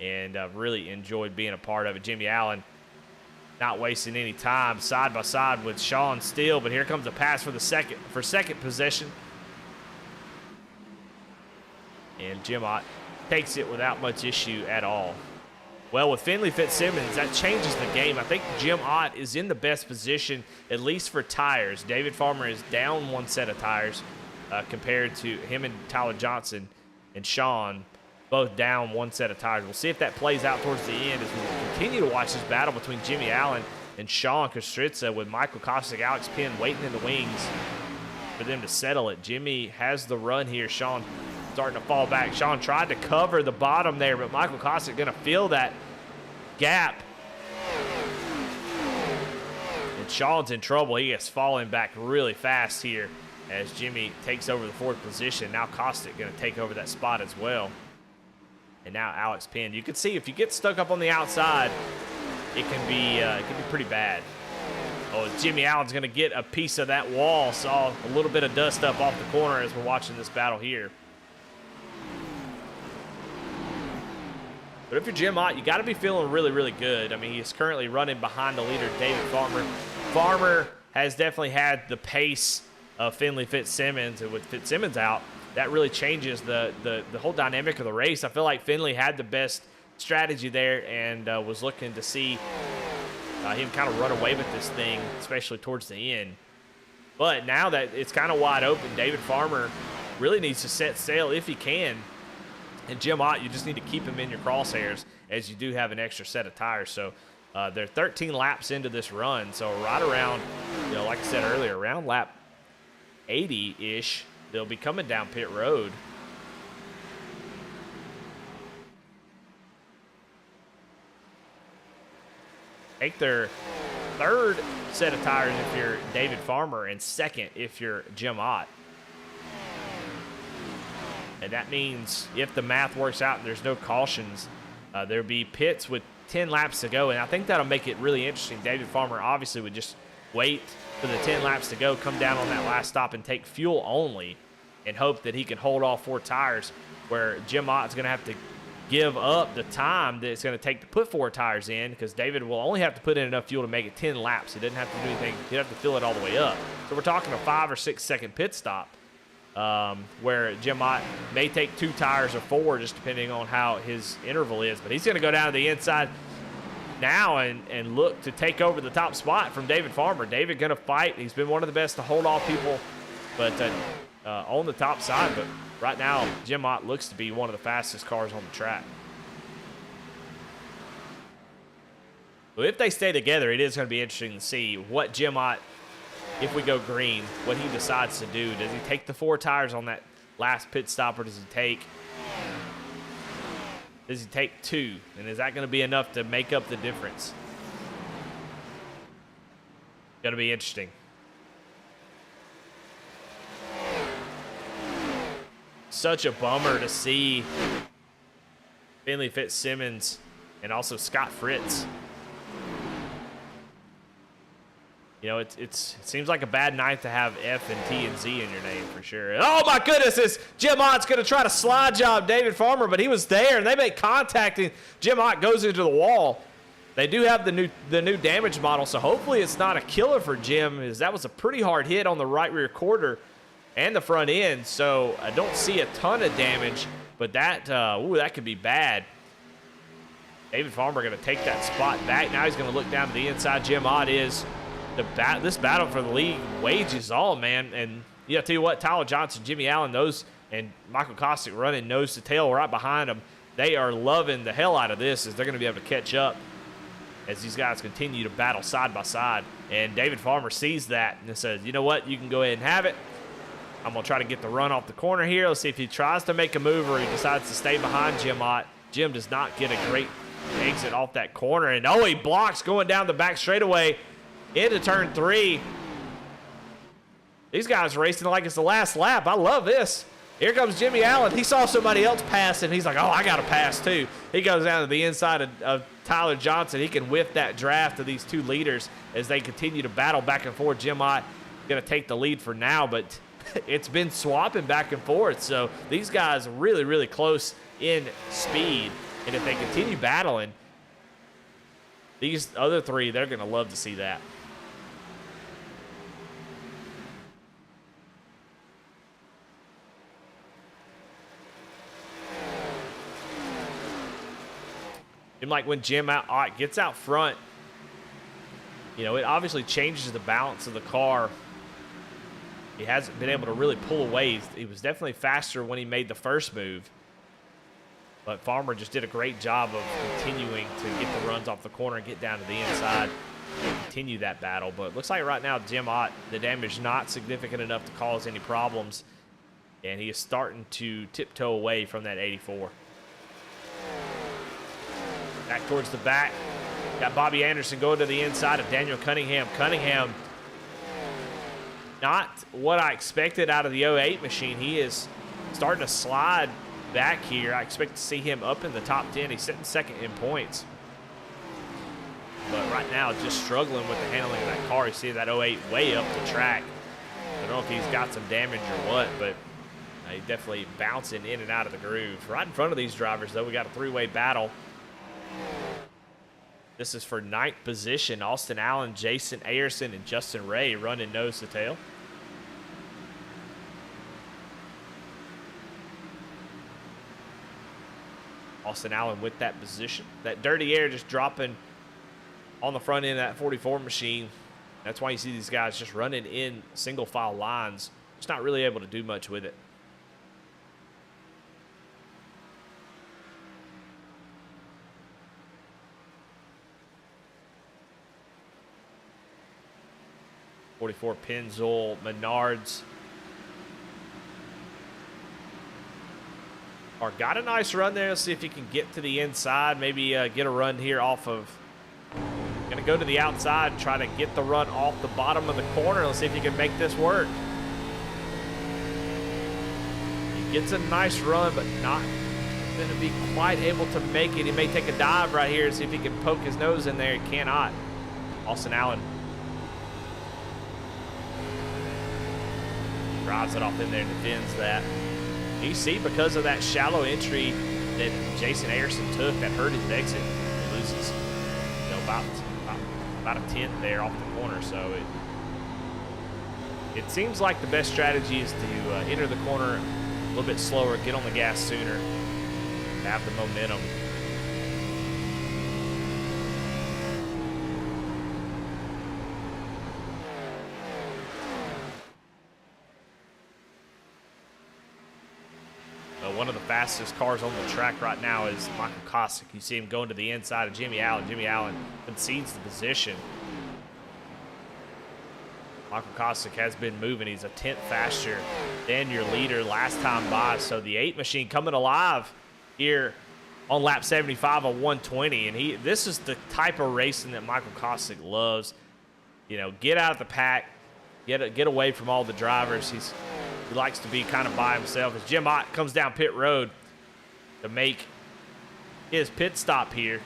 and I've really enjoyed being a part of it. Jimmy Allen not wasting any time, side by side with Sean Steele, but here comes a pass for second possession. And Jim Ott takes it without much issue at all. Well, with Finley Fitzsimmons, that changes the game. I think Jim Ott is in the best position, at least for tires. David Farmer is down 1 set of tires compared to him and Tyler Johnson and Sean, both down 1 set of tires. We'll see if that plays out towards the end as we continue to watch this battle between Jimmy Allen and Sean Kostritza, with Michael Kostick, Alex Penn waiting in the wings for them to settle it. Jimmy has the run here. Sean starting to fall back. Sean tried to cover the bottom there, but Michael Kostick going to fill that gap. And Sean's in trouble. He is falling back really fast here as Jimmy takes over the 4th position. Now Kostick going to take over that spot as well. And now Alex Penn. You can see if you get stuck up on the outside, it can be pretty bad. Oh, Jimmy Allen's going to get a piece of that wall. Saw a little bit of dust up off the corner as we're watching this battle here. But if you're Jim Ott, you got to be feeling really, really good. I mean, he's currently running behind the leader, David Farmer. Farmer has definitely had the pace of Finley Fitzsimmons, and with Fitzsimmons out, that really changes the whole dynamic of the race. I feel like Finley had the best strategy there and was looking to see him kind of run away with this thing, especially towards the end. But now that it's kind of wide open, David Farmer really needs to set sail if he can. And Jim Ott, you just need to keep him in your crosshairs as you do have an extra set of tires. So they're 13 laps into this run. So right around, like I said earlier, around lap 80-ish, they'll be coming down pit road. Take their 3rd set of tires if you're David Farmer, and 2nd if you're Jim Ott. And that means if the math works out and there's no cautions, there'll be pits with 10 laps to go. And I think that'll make it really interesting. David Farmer obviously would just wait for the 10 laps to go, come down on that last stop and take fuel only and hope that he can hold all 4 tires, where Jim Ott's going to have to give up the time that it's going to take to put 4 tires in, because David will only have to put in enough fuel to make it 10 laps. He doesn't have to do anything. He'd have to fill it all the way up. So we're talking a 5 or 6 second pit stop. Where Jim Ott may take 2 tires or 4, just depending on how his interval is. But he's going to go down to the inside now and look to take over the top spot from David Farmer. David going to fight. He's been one of the best to hold off people, but on the top side. But right now, Jim Ott looks to be one of the fastest cars on the track. Well, if they stay together, it is going to be interesting to see what Jim Ott, if we go green, what he decides to do. Does he take the 4 tires on that last pit stop, or does he take 2? And is that going to be enough to make up the difference? Going to be interesting. Such a bummer to see Finley Fitzsimmons and also Scott Fritz. It seems like a bad night to have F and T and Z in your name for sure. Oh my goodness, this Jim Ott's going to try to slide job David Farmer, but he was there and they make contact and Jim Ott goes into the wall. They do have the new damage model, so hopefully it's not a killer for Jim, as that was a pretty hard hit on the right rear quarter and the front end. So I don't see a ton of damage, but that could be bad. David Farmer going to take that spot back. Now he's going to look down to the inside. Jim Ott is. This battle for the league wages all, man. And I tell you what, Tyler Johnson, Jimmy Allen, and Michael Kostick running nose to tail right behind them. They are loving the hell out of this, as they're going to be able to catch up as these guys continue to battle side by side. And David Farmer sees that and says, you know what, you can go ahead and have it. I'm going to try to get the run off the corner here. Let's see if he tries to make a move or he decides to stay behind Jim Ott. Jim does not get a great exit off that corner. And he blocks going down the back straightaway into turn 3. These guys racing like it's the last lap. I love this. Here comes Jimmy Allen. He saw somebody else pass, and he's like, I got to pass too. He goes down to the inside of Tyler Johnson. He can whiff that draft of these 2 leaders as they continue to battle back and forth. Jim Ott going to take the lead for now, but it's been swapping back and forth. So these guys are really, really close in speed. And if they continue battling, these other three, they're going to love to see that. And like when Jim Ott gets out front, you know, it obviously changes the balance of the car. He hasn't been able to really pull away. He was definitely faster when he made the first move. But Farmer just did a great job of continuing to get the runs off the corner and get down to the inside and continue that battle. But it looks like right now Jim Ott, the damage not significant enough to cause any problems. And he is starting to tiptoe away from that 84. Back towards the back. Got Bobby Anderson going to the inside of Daniel Cunningham. Cunningham, not what I expected out of the 08 machine. He is starting to slide back here. I expect to see him up in the top 10. He's sitting second in points. But right now, just struggling with the handling of that car. You see that 08 way up the track. I don't know if he's got some damage or what, but he's definitely bouncing in and out of the groove. Right in front of these drivers, though, we got a three-way battle. This is for 9th position. Austin Allen, Jason Ayerson, and Justin Ray running nose to tail. Austin Allen with that position. That dirty air just dropping on the front end of that 44 machine. That's why you see these guys just running in single file lines. Just not really able to do much with it. '44 Pennzoil, Menards. Got a nice run there. Let's see if he can get to the inside. Maybe get a run here off of. Going to go to the outside and try to get the run off the bottom of the corner. Let's see if he can make this work. He gets a nice run, but not going to be quite able to make it. He may take a dive right here and see if he can poke his nose in there. He cannot. Austin Allen drives it off in there and defends that. You see, because of that shallow entry that Jason Ayerson took, that hurt his exit. He loses, you know, about a tenth there off the corner. So it seems like the best strategy is to enter the corner a little bit slower, get on the gas sooner, have the momentum. One of the fastest cars on the track right now is Michael Kosick. You see him going to the inside of Jimmy Allen. Jimmy Allen concedes the position. Michael Kosick has been moving. He's a tenth faster than your leader last time by. So the 8 machine coming alive here on lap 75 of 120. And this is the type of racing that Michael Kosick loves. You know, get out of the pack, get away from all the drivers. He likes to be kind of by himself. As Jim Ott comes down pit road to make his pit stop here.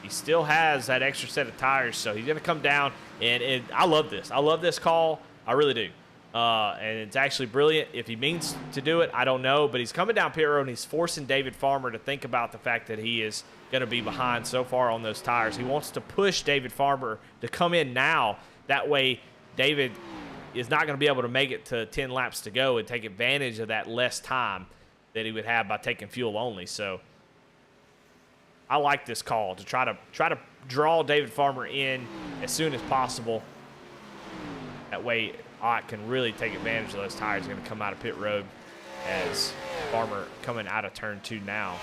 He still has that extra set of tires, so he's going to come down. And I love this. I love this call. I really do. And it's actually brilliant. If he means to do it, I don't know. But he's coming down pit road, and he's forcing David Farmer to think about the fact that he is going to be behind so far on those tires. He wants to push David Farmer to come in now. That way, David is not going to be able to make it to 10 laps to go and take advantage of that less time that he would have by taking fuel only. So I like this call to try to draw David Farmer in as soon as possible. That way Ott can really take advantage of those tires. Going to come out of pit road as Farmer coming out of turn 2 now.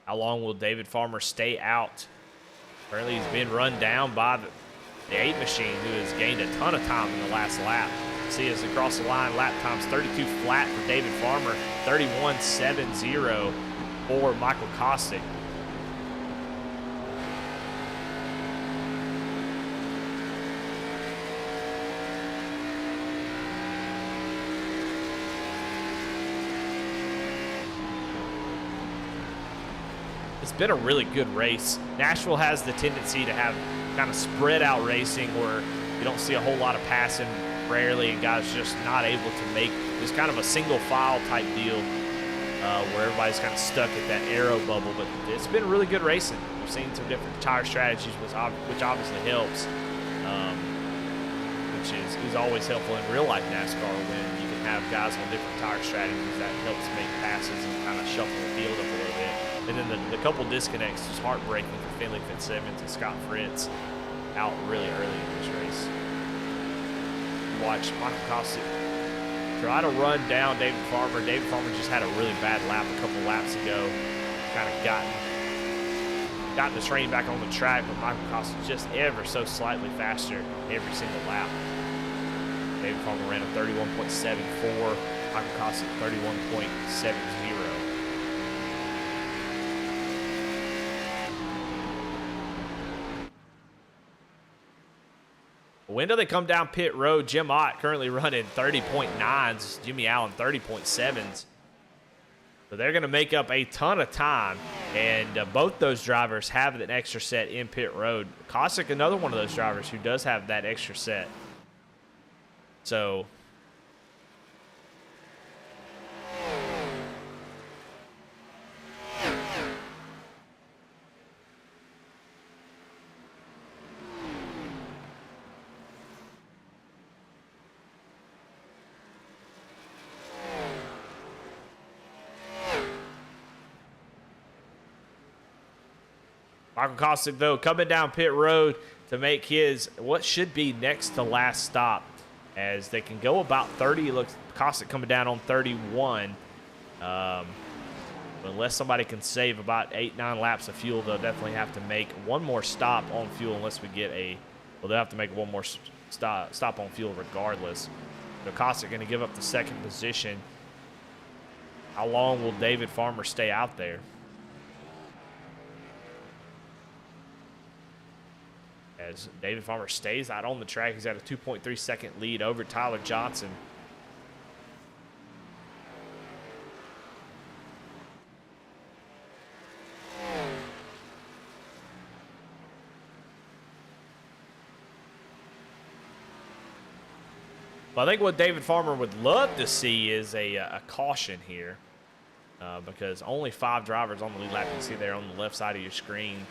How long will David Farmer stay out? Apparently he's been run down by the 8 machine, who has gained a ton of time in the last lap. See us across the line, lap times 32 flat for David Farmer, 31.70 for Michael Kosick. it's been a really good race. Nashville has the tendency to have kind of spread out racing where you don't see a whole lot of passing rarely, and guys just not able to make just kind of a single file type deal where everybody's kind of stuck at that aero bubble. But it's been really good racing. We've seen some different tire strategies, which obviously helps, which is always helpful in real life NASCAR when you can have guys on different tire strategies. That helps make passes and kind of shuffle the field up a little bit. And then the couple disconnects was heartbreaking for Finley Fitzsimmons and Scott Fritz out really early in this race. Watch Michael Kostic try to run down David Farmer. David Farmer just had a really bad lap a couple laps ago. Kind of gotten the train back on the track, but Michael Kostic just ever so slightly faster every single lap. David Farmer ran a 31.74. Michael Kostic 31.70. When do they come down pit road? Jim Ott currently running 30.9s. Jimmy Allen 30.7s. So they're going to make up a ton of time. And both those drivers have an extra set in pit road. Kostic, another one of those drivers who does have that extra set. So Michael Kostic, though, coming down pit road to make his what should be next to last stop, as they can go about 30. Looks Kostic coming down on 31. Unless somebody can save about 8-9 laps of fuel, they'll definitely have to make one more stop on fuel unless we get well, they'll have to make one more stop on fuel regardless. So Kostic going to give up the second position. How long will David Farmer stay out there? As David Farmer stays out on the track, he's got a 2.3 second lead over Tyler Johnson. Well, I think what David Farmer would love to see is a caution here because only 5 drivers on the lead lap. You can see there on the left side of your screen.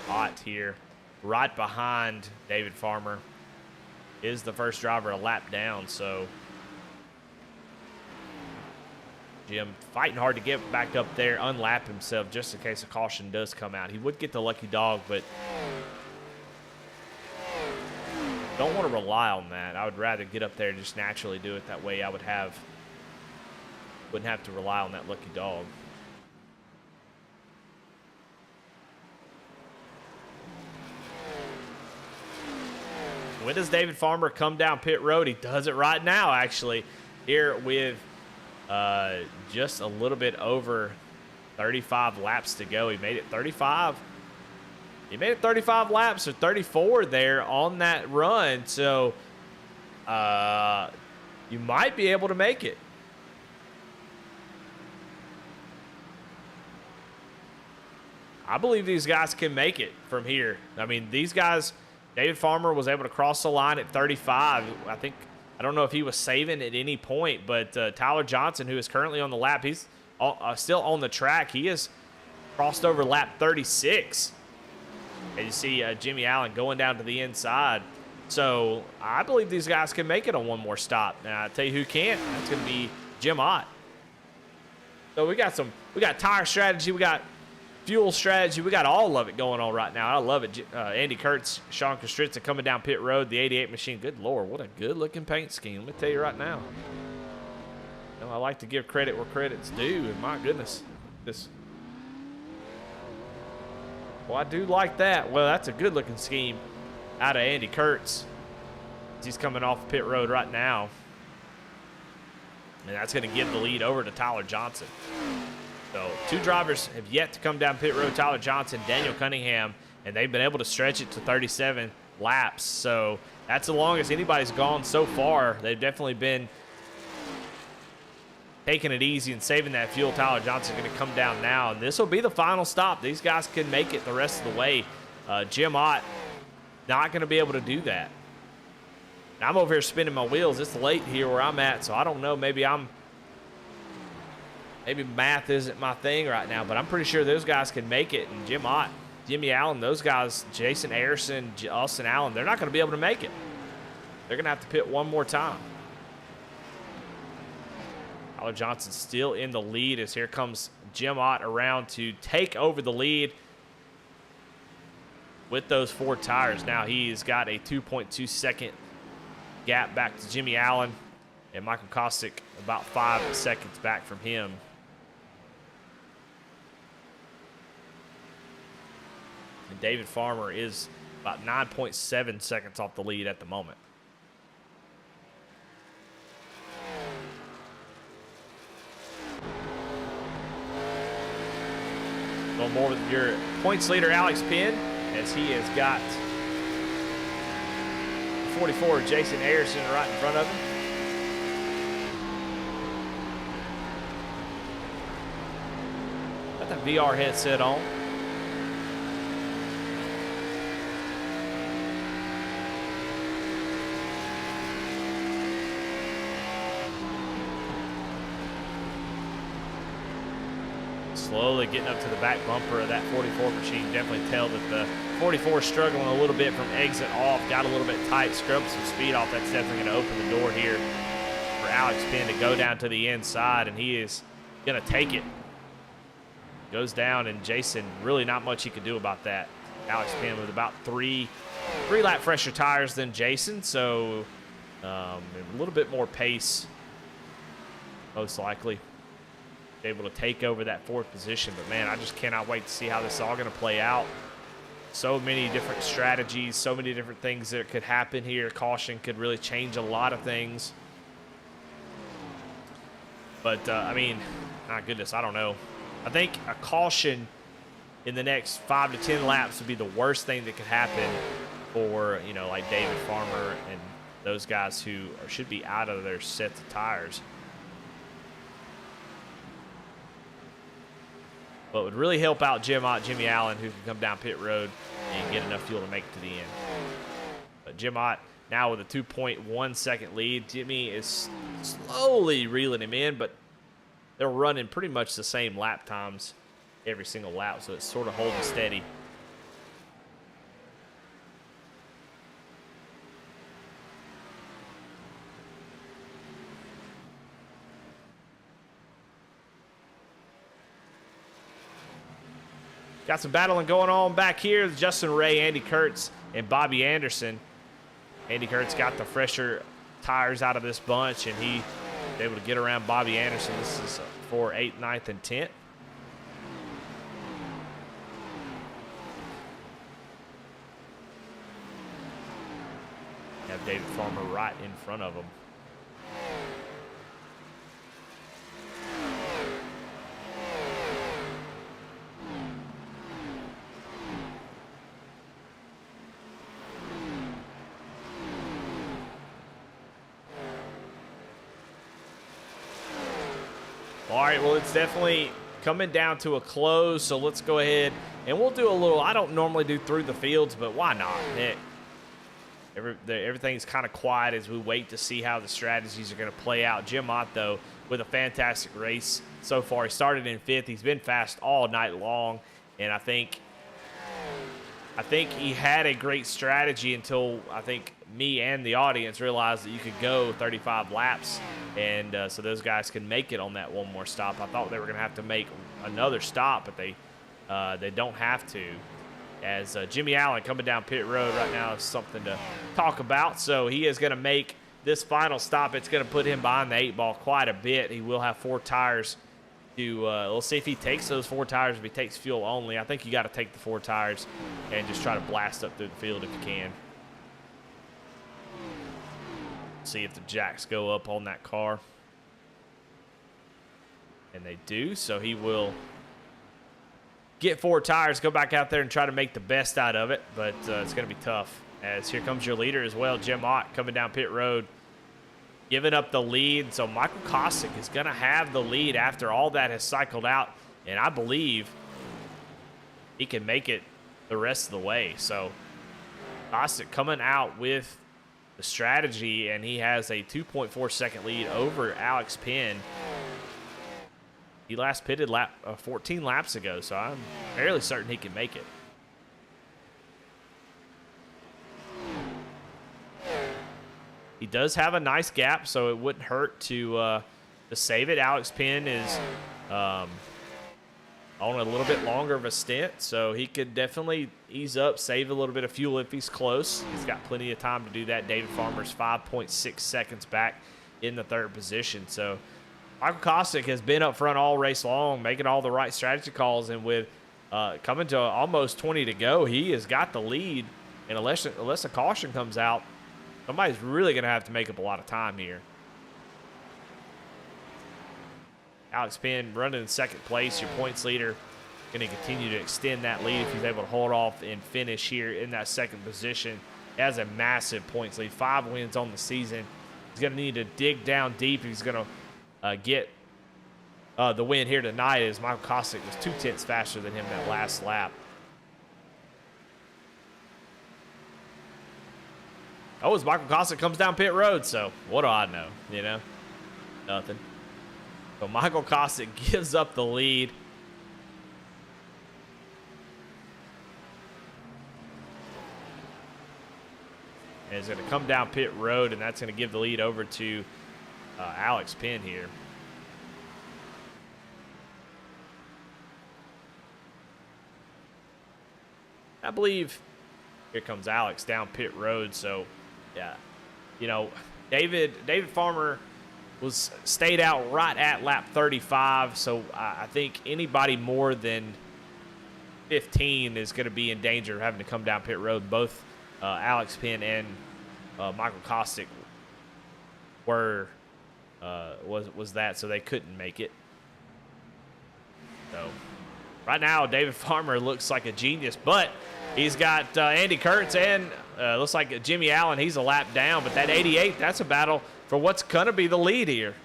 Ott here, right behind David Farmer, is the first driver a lap down. So Jim fighting hard to get back up there, unlap himself just in case a caution does come out. He would get the lucky dog, but don't want to rely on that. I would rather get up there and just naturally do it. That way I wouldn't have to rely on that lucky dog. When does David Farmer come down pit road? He does it right now, actually, here with just a little bit over 35 laps to go. He made it 35. He made it 35 laps or 34 there on that run. So you might be able to make it. I believe these guys can make it from here. I mean, these guys, David Farmer was able to cross the line at 35. I don't know if he was saving at any point, but Tyler Johnson, who is currently on the lap, he's still on the track. He has crossed over lap 36. And you see Jimmy Allen going down to the inside. So I believe these guys can make it on one more stop. Now, I'll tell you who can't. That's going to be Jim Ott. So we got tire strategy. We got fuel strategy. We got all of it going on right now. I love it. Andy Kurtz, Sean Kostritza coming down pit road, the 88 machine. Good Lord, what a good-looking paint scheme. Let me tell you right now. You know, I like to give credit where credit's due, and my goodness, well, I do like that. Well, that's a good-looking scheme out of Andy Kurtz. He's coming off pit road right now. And that's going to give the lead over to Tyler Johnson. So 2 drivers have yet to come down pit road, Tyler Johnson, Daniel Cunningham, and they've been able to stretch it to 37 laps. So that's the longest anybody's gone so far. They've definitely been taking it easy and saving that fuel. Tyler Johnson's going to come down now, and this will be the final stop. These guys can make it the rest of the way. Jim Ott not going to be able to do that. Now, I'm over here spinning my wheels. It's late here where I'm at, so I don't know. Maybe math isn't my thing right now, but I'm pretty sure those guys can make it. And Jim Ott, Jimmy Allen, those guys, Jason Iracing, Austin Allen, they're not going to be able to make it. They're going to have to pit one more time. Tyler Johnson still in the lead as here comes Jim Ott around to take over the lead with those 4 tires. Now he's got a 2.2 second gap back to Jimmy Allen, and Michael Kostick about 5 seconds back from him. And David Farmer is about 9.7 seconds off the lead at the moment. Going more with your points leader, Alex Penn, as he has got 44, Jason Iracing, right in front of him. Got the VR headset on. Slowly getting up to the back bumper of that 44 machine. Definitely tell that the 44 is struggling a little bit from exit off. Got a little bit tight, scrubbed some speed off. That's definitely going to open the door here for Alex Penn to go down to the inside, and he is going to take it. Goes down, and Jason, really not much he could do about that. Alex Penn with about three lap fresher tires than Jason, so a little bit more pace, most likely. Able to take over that 4th position, but man, I just cannot wait to see how this is all going to play out. So many different strategies, so many different things that could happen here. Caution could really change a lot of things. But I mean, my goodness, I don't know. I think a caution in the next 5 to 10 laps would be the worst thing that could happen for, you know, like David Farmer and those guys who should be out of their sets of tires. But would really help out Jimmy Allen, who can come down pit road and get enough fuel to make it to the end. But Jim Ott now with a 2.1 second lead. Jimmy is slowly reeling him in, but they're running pretty much the same lap times every single lap, so it's sort of holding steady. Got some battling going on back here. Justin Ray, Andy Kurtz, and Bobby Anderson. Andy Kurtz got the fresher tires out of this bunch, and he was able to get around Bobby Anderson. This is for 8th, 9th, and 10th. Have David Farmer right in front of him. All right, well, it's definitely coming down to a close, so let's go ahead and we'll do a little, I don't normally do through the fields, but why not? Heck, everything's kind of quiet as we wait to see how the strategies are going to play out. Jim Ott, though, with a fantastic race so far. He started in 5th. He's been fast all night long, and I think he had a great strategy until I think me and the audience realized that you could go 35 laps, and so those guys can make it on that one more stop. I thought they were going to have to make another stop, but they don't have to. As Jimmy Allen coming down pit road right now is something to talk about. So he is going to make this final stop. It's going to put him behind the 8 ball quite a bit. He will have 4 tires to we'll see if he takes those 4 tires, if he takes fuel only. I think you got to take the 4 tires and just try to blast up through the field if you can. See if the jacks go up on that car. And they do, so he will get 4 tires, go back out there and try to make the best out of it, but it's going to be tough. As here comes your leader as well, Jim Ott, coming down pit road. giving up the lead. So Michael Kosick is going to have the lead after all that has cycled out. And I believe he can make it the rest of the way. So Kosick coming out with the strategy, and he has a 2.4 second lead over Alex Penn. He last pitted 14 laps ago, so I'm fairly certain he can make it. He does have a nice gap, so it wouldn't hurt to save it. Alex Penn is on a little bit longer of a stint, so he could definitely ease up, save a little bit of fuel if he's close. He's got plenty of time to do that. David Farmer's 5.6 seconds back in the third position. So Michael Kosick has been up front all race long, making all the right strategy calls, and with coming to almost 20 to go, he has got the lead. And unless a caution comes out, somebody's really going to have to make up a lot of time here. Alex Penn running in second place, your points leader, going to continue to extend that lead if he's able to hold off and finish here in that second position. He has a massive points lead, 5 wins on the season. He's going to need to dig down deep if he's going to get the win here tonight, as Michael Kosick was 2/10 faster than him that last lap. Oh, as Michael Kosick comes down pit road, so what do I know, you know? Nothing. So Michael Kosick gives up the lead. And is going to come down pit road, and that's going to give the lead over to Alex Penn here. I believe here comes Alex down pit road. So, yeah, you know, David Farmer stayed out right at lap 35, so I think anybody more than 15 is going to be in danger of having to come down pit road. Both Alex Penn and Michael Kosick were was that, so they couldn't make it. So right now, David Farmer looks like a genius, but he's got Andy Kurtz and looks like Jimmy Allen. He's a lap down, but that 88, that's a battle for what's going to be the lead here.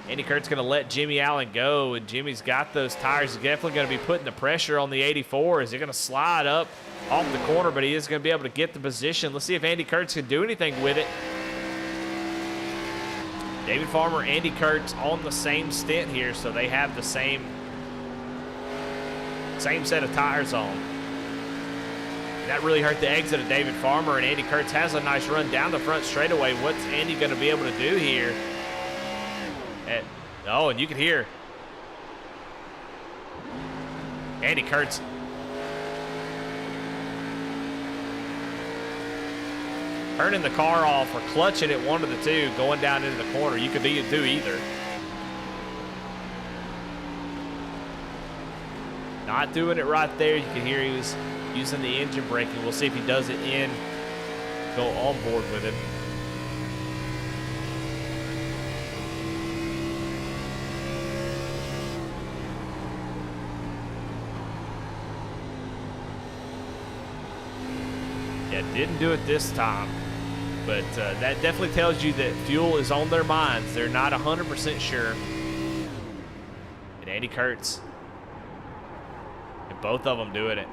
Andy Kurt's going to let Jimmy Allen go, and Jimmy's got those tires. He's definitely going to be putting the pressure on the 84. Is he going to slide up off the corner, but he is going to be able to get the position. Let's see if Andy Kurtz can do anything with it. David Farmer, Andy Kurtz on the same stint here, so they have the same set of tires on. And that really hurt the exit of David Farmer, and Andy Kurtz has a nice run down the front straightaway. What's Andy going to be able to do here? And you can hear Andy Kurtz turning the car off or clutching it, one of the two, going down into the corner. You could do either. Not doing it right there. You can hear he was using the engine braking. We'll see if he does it go on board with him. Yeah, didn't do it this time. But that definitely tells you that fuel is on their minds. They're not 100% sure. And Andy Kurtz, and both of them doing it.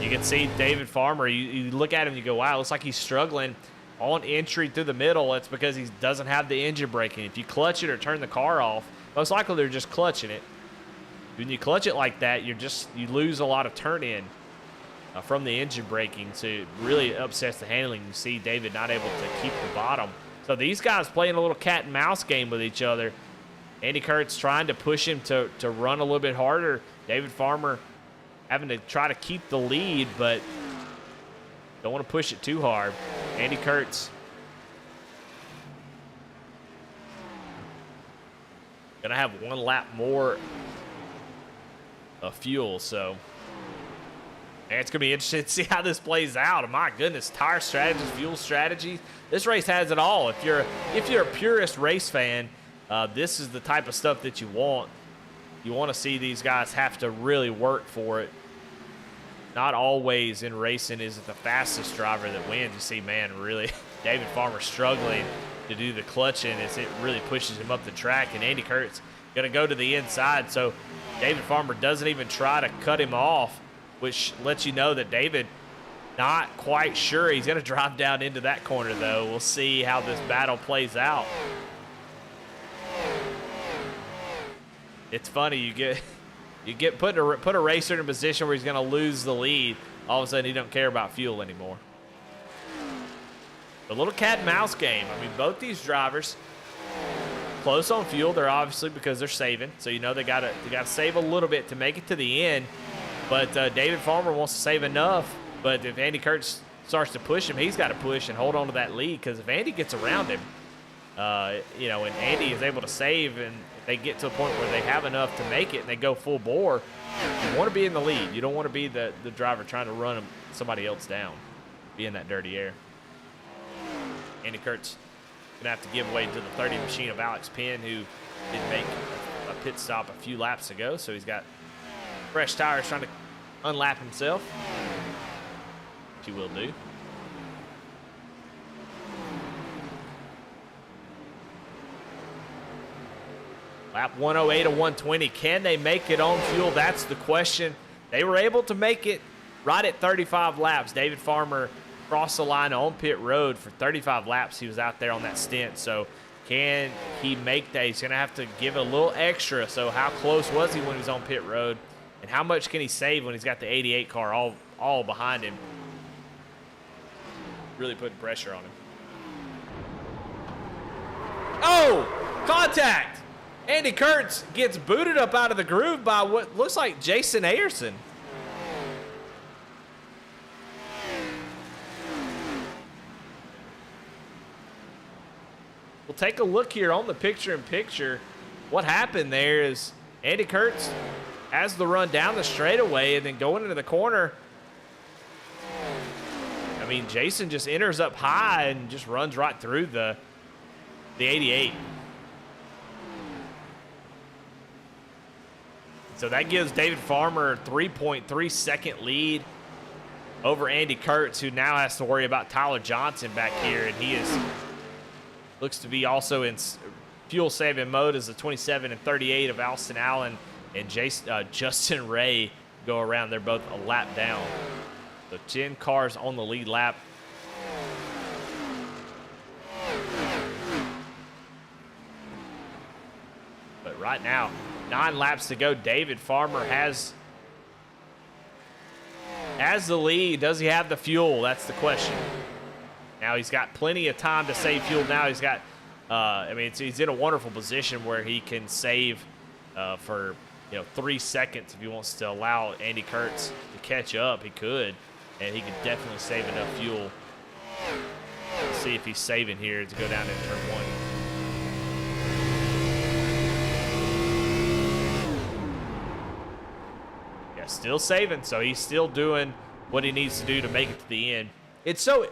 You can see David Farmer, you look at him, you go, wow, looks like he's struggling on entry through the middle. It's because he doesn't have the engine braking. If you clutch it or turn the car off, most likely they're just clutching it. When you clutch it like that, you lose a lot of turn in from the engine braking, so it really upsets the handling. You see David not able to keep the bottom. So these guys playing a little cat and mouse game with each other. Andy Kurtz trying to push him to run a little bit harder. David Farmer having to try to keep the lead, but don't want to push it too hard. Andy Kurtz gonna have one lap more of fuel, so it's going to be interesting to see how this plays out. My goodness, tire strategies, fuel strategies. This race has it all. If you're a purist race fan, this is the type of stuff that you want. You want to see these guys have to really work for it. Not always in racing is it the fastest driver that wins. You see, man, really, David Farmer struggling to do the clutching as it really pushes him up the track, and Andy Kurt's going to go to the inside. So David Farmer doesn't even try to cut him off, which lets you know that David not quite sure. He's going to drive down into that corner, though. We'll see how this battle plays out. It's funny, you get put a racer in a position where he's going to lose the lead. All of a sudden, he don't care about fuel anymore. A little cat and mouse game. I mean, both these drivers close on fuel. They're obviously, because they're saving, so you know they gotta save a little bit to make it to the end. But David Farmer wants to save enough. But if Andy Kurtz starts to push him, he's got to push and hold on to that lead, because if Andy gets around him, you know, and Andy is able to save and they get to a point where they have enough to make it and they go full bore, you want to be in the lead. You don't want to be the driver trying to run somebody else down, be in that dirty air. Andy Kurtz going to have to give way to the 30 machine of Alex Penn, who did make a pit stop a few laps ago, so he's got fresh tires trying to unlap himself, which he will do. Lap 108 to 120. Can they make it on fuel? That's the question. They were able to make it right at 35 laps. David Farmer crossed the line on pit road for 35 laps. He was out there on that stint. So can he make that? He's going to have to give it a little extra. So how close was he when he was on pit road? And how much can he save when he's got the 88 car all behind him? Really putting pressure on him. Oh, contact! Andy Kurtz gets booted up out of the groove by what looks like Jason Iracing. We'll take a look here on the picture-in-picture. What happened there is Andy Kurtz has the run down the straightaway and then going into the corner. I mean, Jason just enters up high and just runs right through the 88. So that gives David Farmer a 3.3 second lead over Andy Kurtz, who now has to worry about Tyler Johnson back here, and he looks to be also in fuel saving mode as the 27 and 38 of Alston Allen and Justin Ray go around. They're both a lap down. So 10 cars on the lead lap. But right now, 9 laps to go. David Farmer has the lead. Does he have the fuel? That's the question. Now he's got plenty of time to save fuel. Now he's got, I mean, he's in a wonderful position where he can save for 3 seconds if he wants to allow Andy Kurtz to catch up. He could, and he could definitely save enough fuel. Let's see if he's saving here to go down into turn 1. Still saving, so he's still doing what he needs to do to make it to the end. It's so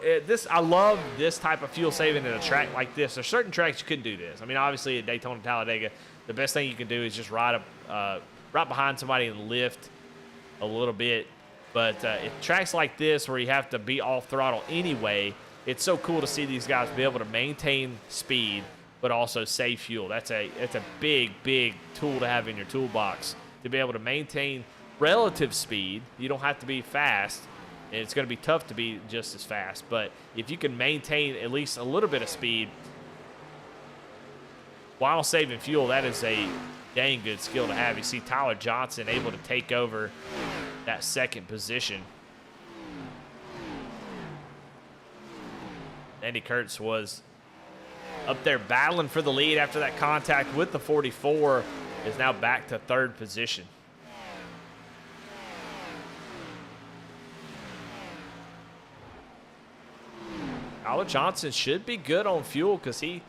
I love this type of fuel saving in a track like this. There's certain tracks you couldn't do this. I mean, obviously at Daytona, Talladega, the best thing you can do is just ride right behind somebody and lift a little bit. But at tracks like this where you have to be off throttle anyway, it's so cool to see these guys be able to maintain speed but also save fuel. That's a big tool to have in your toolbox, to be able to maintain relative speed. You don't have to be fast, and it's going to be tough to be just as fast, but if you can maintain at least a little bit of speed while saving fuel, that is a dang good skill to have. You see Tyler Johnson able to take over that second position. Andy Kurtz was up there battling for the lead after that contact with the 44, is now back to third position. Tyler Johnson should be good on fuel because he's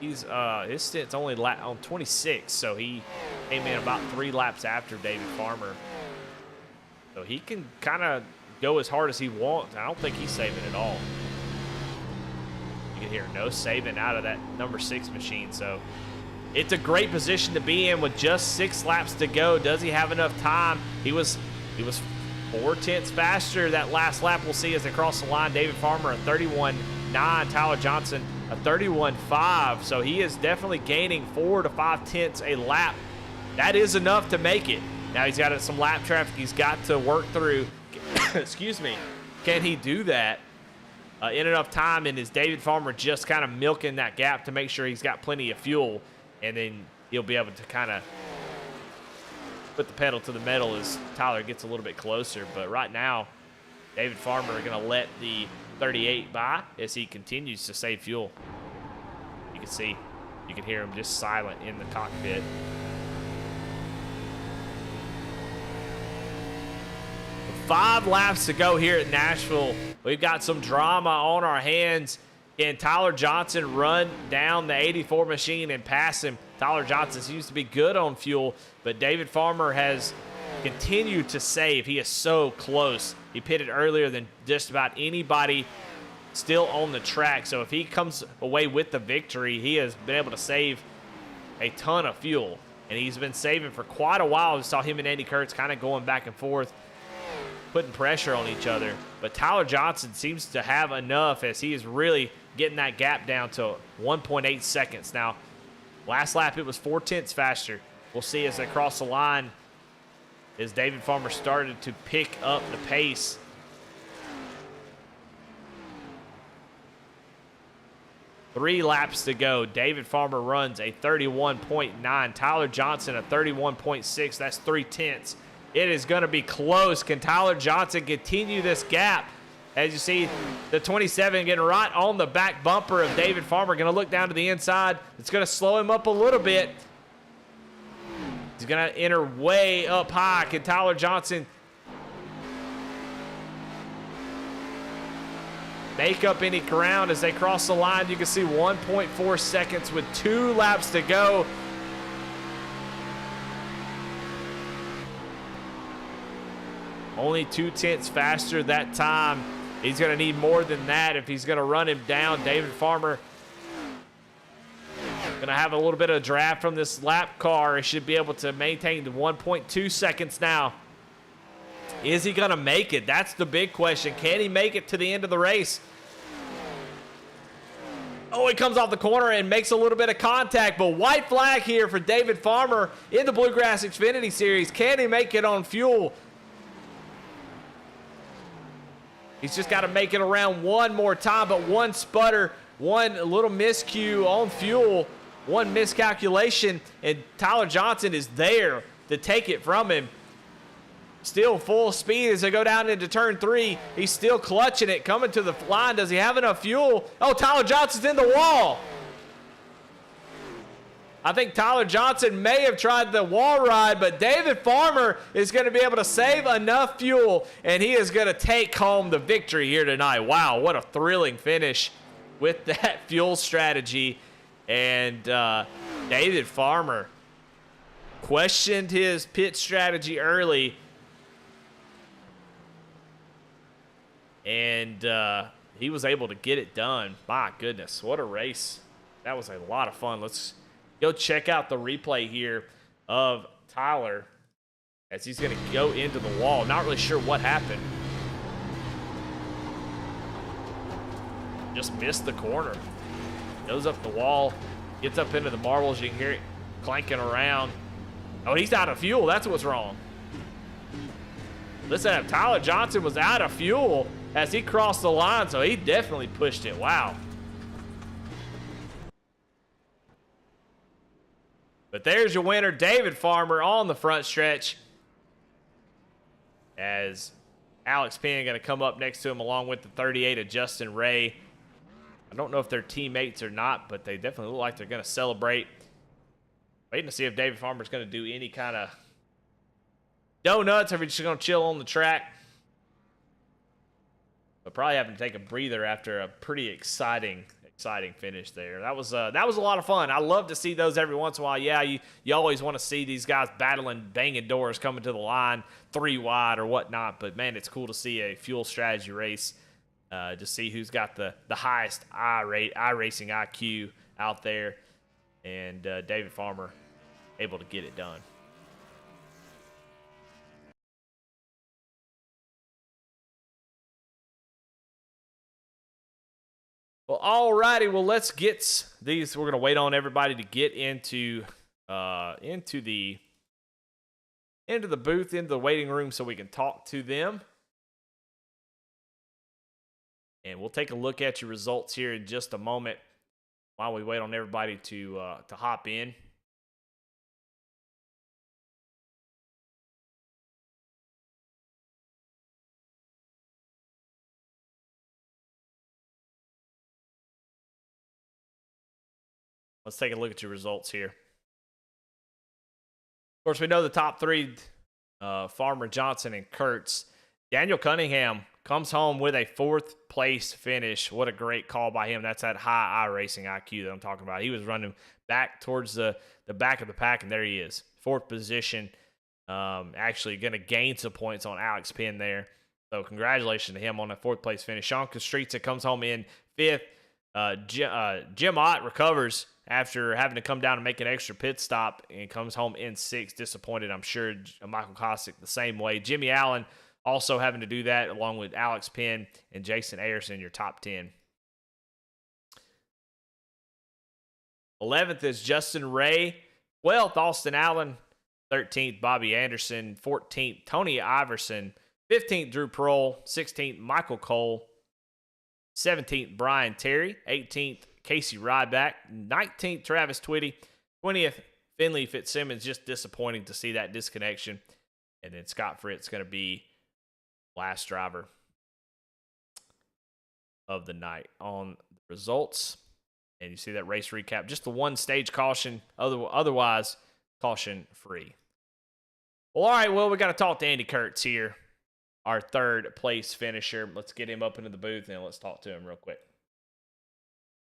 his stint's only on 26, so he came in about 3 laps after David Farmer. So he can kind of go as hard as he wants. I don't think he's saving at all. You can hear no saving out of that number 6 machine, so It's a great position to be in with just 6 laps to go. Does he have enough time? He was 4/10 faster that last lap. We'll see as they cross the line. David Farmer a 31.9, Tyler Johnson a 31.5. So he is definitely gaining 4 to 5 tenths a lap. That is enough to make it. Now he's got some lap traffic he's got to work through. Excuse me. Can he do that in enough time? And is David Farmer just kind of milking that gap to make sure he's got plenty of fuel? And then he'll be able to kind of put the pedal to the metal as Tyler gets a little bit closer. But right now, David Farmer are going to let the 38 by as he continues to save fuel. You can see, you can hear him just silent in the cockpit. With 5 laps to go here at Nashville, we've got some drama on our hands. Can Tyler Johnson run down the 84 machine and pass him? Tyler Johnson seems to be good on fuel, but David Farmer has continued to save. He is so close. He pitted earlier than just about anybody still on the track. So if he comes away with the victory, he has been able to save a ton of fuel. And he's been saving for quite a while. We saw him and Andy Kurtz kind of going back and forth, putting pressure on each other. But Tyler Johnson seems to have enough as he is really getting that gap down to 1.8 seconds. Now, last lap it was 4 tenths faster. We'll see as they cross the line as David Farmer started to pick up the pace. Three laps to go. David Farmer runs a 31.9. Tyler Johnson a 31.6. That's 3 tenths. It is going to be close. Can Tyler Johnson continue this gap? As you see, the 27 getting right on the back bumper of David Farmer. Going to look down to the inside. It's going to slow him up a little bit. He's going to enter way up high. Can Tyler Johnson make up any ground as they cross the line? You can see 1.4 seconds with 2 laps to go. Only 2 tenths faster that time. He's going to need more than that if he's going to run him down. David Farmer going to have a little bit of draft from this lap car. He should be able to maintain the 1.2 seconds now. Is he going to make it? That's the big question. Can he make it to the end of the race? Oh, he comes off the corner and makes a little bit of contact, but white flag here for David Farmer in the Bluegrass Xfinity Series. Can he make it on fuel? He's just got to make it around one more time, but one sputter, one little miscue on fuel, one miscalculation, and Tyler Johnson is there to take it from him. Still full speed as they go down into turn 3. He's still clutching it, coming to the line. Does he have enough fuel? Oh, Tyler Johnson's in the wall. I think Tyler Johnson may have tried the wall ride, but David Farmer is going to be able to save enough fuel, and he is going to take home the victory here tonight. Wow, what a thrilling finish with that fuel strategy. And David Farmer questioned his pit strategy early, and he was able to get it done. My goodness, what a race. That was a lot of fun. Let's go check out the replay here of Tyler as he's going to go into the wall. Not really sure what happened. Just missed the corner. Goes up the wall, gets up into the marbles. You can hear it clanking around. Oh, he's out of fuel. That's what's wrong. Listen, Tyler Johnson was out of fuel as he crossed the line, so he definitely pushed it. Wow. But there's your winner, David Farmer, on the front stretch. As Alex Penn going to come up next to him along with the 38 of Justin Ray. I don't know if they're teammates or not, but they definitely look like they're going to celebrate. Waiting to see if David Farmer's going to do any kind of donuts or if he's just going to chill on the track. But probably having to take a breather after a pretty exciting finish there. That was a lot of fun. I love to see those every once in a while. Yeah, you always want to see these guys battling, banging doors, coming to the line 3 wide or whatnot. But man, it's cool to see a fuel strategy race. To see who's got the highest iRacing IQ out there. and David Farmer able to get it done. Well, alrighty. Well, let's get these. We're gonna wait on everybody to get into the booth, into the waiting room, so we can talk to them. And we'll take a look at your results here in just a moment while we wait on everybody to hop in. Let's take a look at your results here. Of course, we know the top three, Farmer, Johnson, and Kurtz. Daniel Cunningham comes home with a 4th place finish. What a great call by him. That's that high iRacing IQ that I'm talking about. He was running back towards the back of the pack, and there he is. 4th position. Actually going to gain some points on Alex Penn there. So congratulations to him on a 4th place finish. Sean Kostritza comes home in 5th. Jim Ott recovers after having to come down and make an extra pit stop and comes home in 6th. Disappointed, I'm sure. Michael Kostick the same way. Jimmy Allen also having to do that along with Alex Penn and Jason Ayerson, your top 10. 11th is Justin Ray. 12th, Austin Allen. 13th, Bobby Anderson. 14th, Tony Iverson. 15th, Drew Prohl. 16th, Michael Cole. 17th, Brian Terry. 18th, Casey Ryback. 19th, Travis Twitty. 20th, Finley Fitzsimmons. Just disappointing to see that disconnection. And then Scott Fritz going to be last driver of the night on the results. And you see that race recap. Just the one stage caution. Otherwise, caution free. Well, all right. Well, we got to talk to Andy Kurtz here, our 3rd place finisher. Let's get him up into the booth and let's talk to him real quick.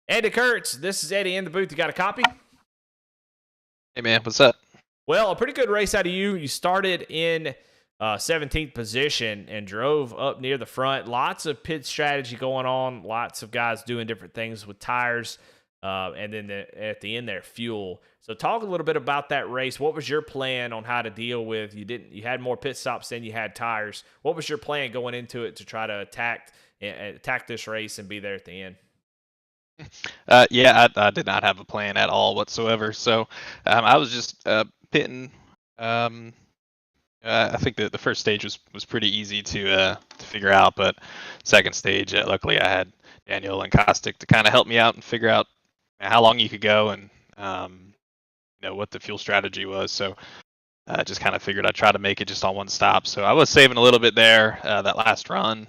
Andy Kurtz, this is Eddie in the booth. You got a copy? Hey, man. What's up? Well, a pretty good race out of you. You started in 17th position and drove up near the front. Lots of pit strategy going on. Lots of guys doing different things with tires. And then at the end there, fuel. So talk a little bit about that race. What was your plan on how to deal with? You had more pit stops than you had tires. What was your plan going into it to try to attack this race and be there at the end? Yeah, I did not have a plan at all whatsoever. So I was just pitting. I think that the first stage was pretty easy to figure out, but second stage, luckily I had Daniel and Kostick to kind of help me out and figure out how long you could go and what the fuel strategy was. So I just kind of figured I'd try to make it just on one stop. So I was saving a little bit there that last run,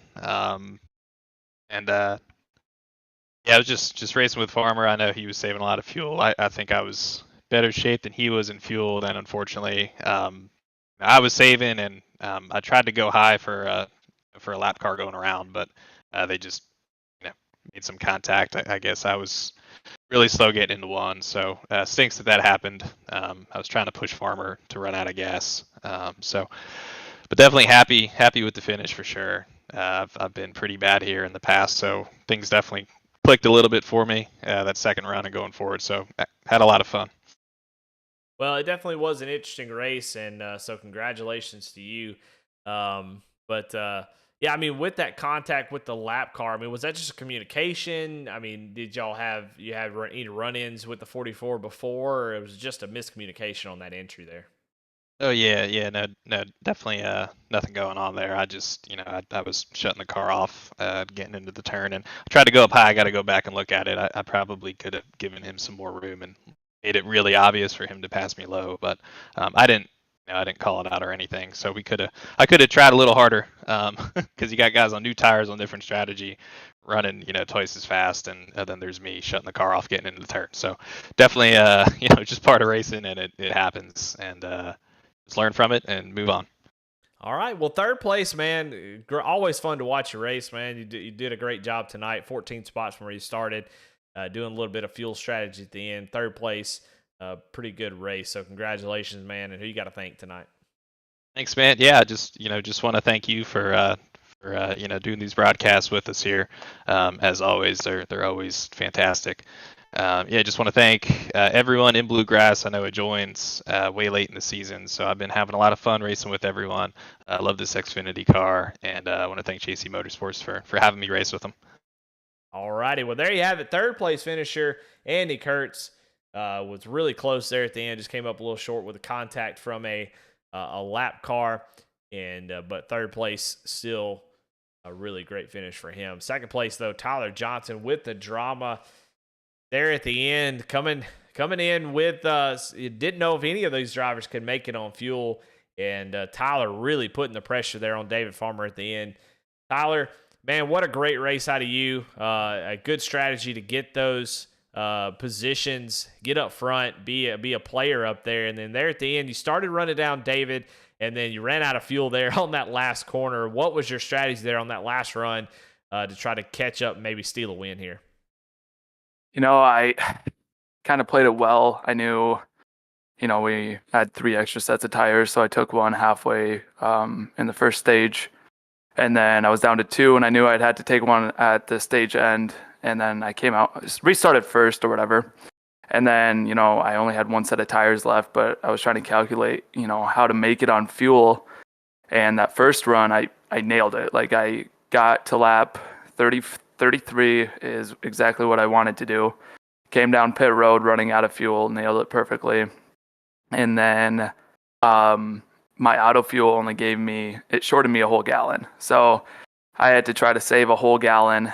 yeah, I was just racing with Farmer. I know he was saving a lot of fuel. I think I was better shape than he was in fuel. Then unfortunately, I was saving, and I tried to go high for a lap car going around, but they just made some contact. I guess I was really slow getting into one, so stinks that happened. I was trying to push Farmer to run out of gas. But definitely happy with the finish for sure. I've been pretty bad here in the past, so things definitely clicked a little bit for me that second round and going forward. So had a lot of fun. Well, it definitely was an interesting race, and so congratulations to you. Yeah, I mean, with that contact with the lap car, I mean, was that just a communication? I mean, did y'all have any run-ins with the 44 before, or it was just a miscommunication on that entry there? Oh yeah, no, definitely nothing going on there. I just, I was shutting the car off, getting into the turn, and I tried to go up high. I got to go back and look at it. I probably could have given him some more room and made it really obvious for him to pass me low, but I didn't call it out or anything. So I could have tried a little harder, because you got guys on new tires on different strategy, running twice as fast, and then there's me shutting the car off, getting into the turn. So definitely, just part of racing, and it happens, and just learn from it and move on. All right. Well, third place, man. Always fun to watch a race, man. You did a great job tonight. 14 spots from where you started, doing a little bit of fuel strategy at the end. Third place, pretty good race. So congratulations, man. And who you got to thank tonight? Thanks, man. Yeah, just want to thank you for doing these broadcasts with us here. As always, they're always fantastic. Yeah, just want to thank everyone in Bluegrass. I know it joins way late in the season, so I've been having a lot of fun racing with everyone. I love this Xfinity car, and I want to thank JC Motorsports for having me race with them. All righty. Well, there you have it. Third place finisher, Andy Kurtz, was really close there at the end. Just came up a little short with a contact from a lap car, and but third place still a really great finish for him. Second place though, Tyler Johnson with the drama there at the end, coming in with you didn't know if any of these drivers could make it on fuel, and Tyler really putting the pressure there on David Farmer at the end. Tyler, man, what a great race out of you. A good strategy to get those positions, get up front, be a player up there. And then there at the end, you started running down David, and then you ran out of fuel there on that last corner. What was your strategy there on that last run to try to catch up and maybe steal a win here? I kind of played it well. I knew, we had 3 extra sets of tires, so I took one halfway in the first stage. And then I was down to 2, and I knew I'd had to take one at the stage end. And then I came out, restarted first or whatever. And then, I only had 1 set of tires left, but I was trying to calculate, how to make it on fuel. And that first run, I nailed it. Like, I got to lap 33 is exactly what I wanted to do. Came down pit road running out of fuel, nailed it perfectly. And then my auto fuel only it shorted me a whole gallon. So I had to try to save a whole gallon,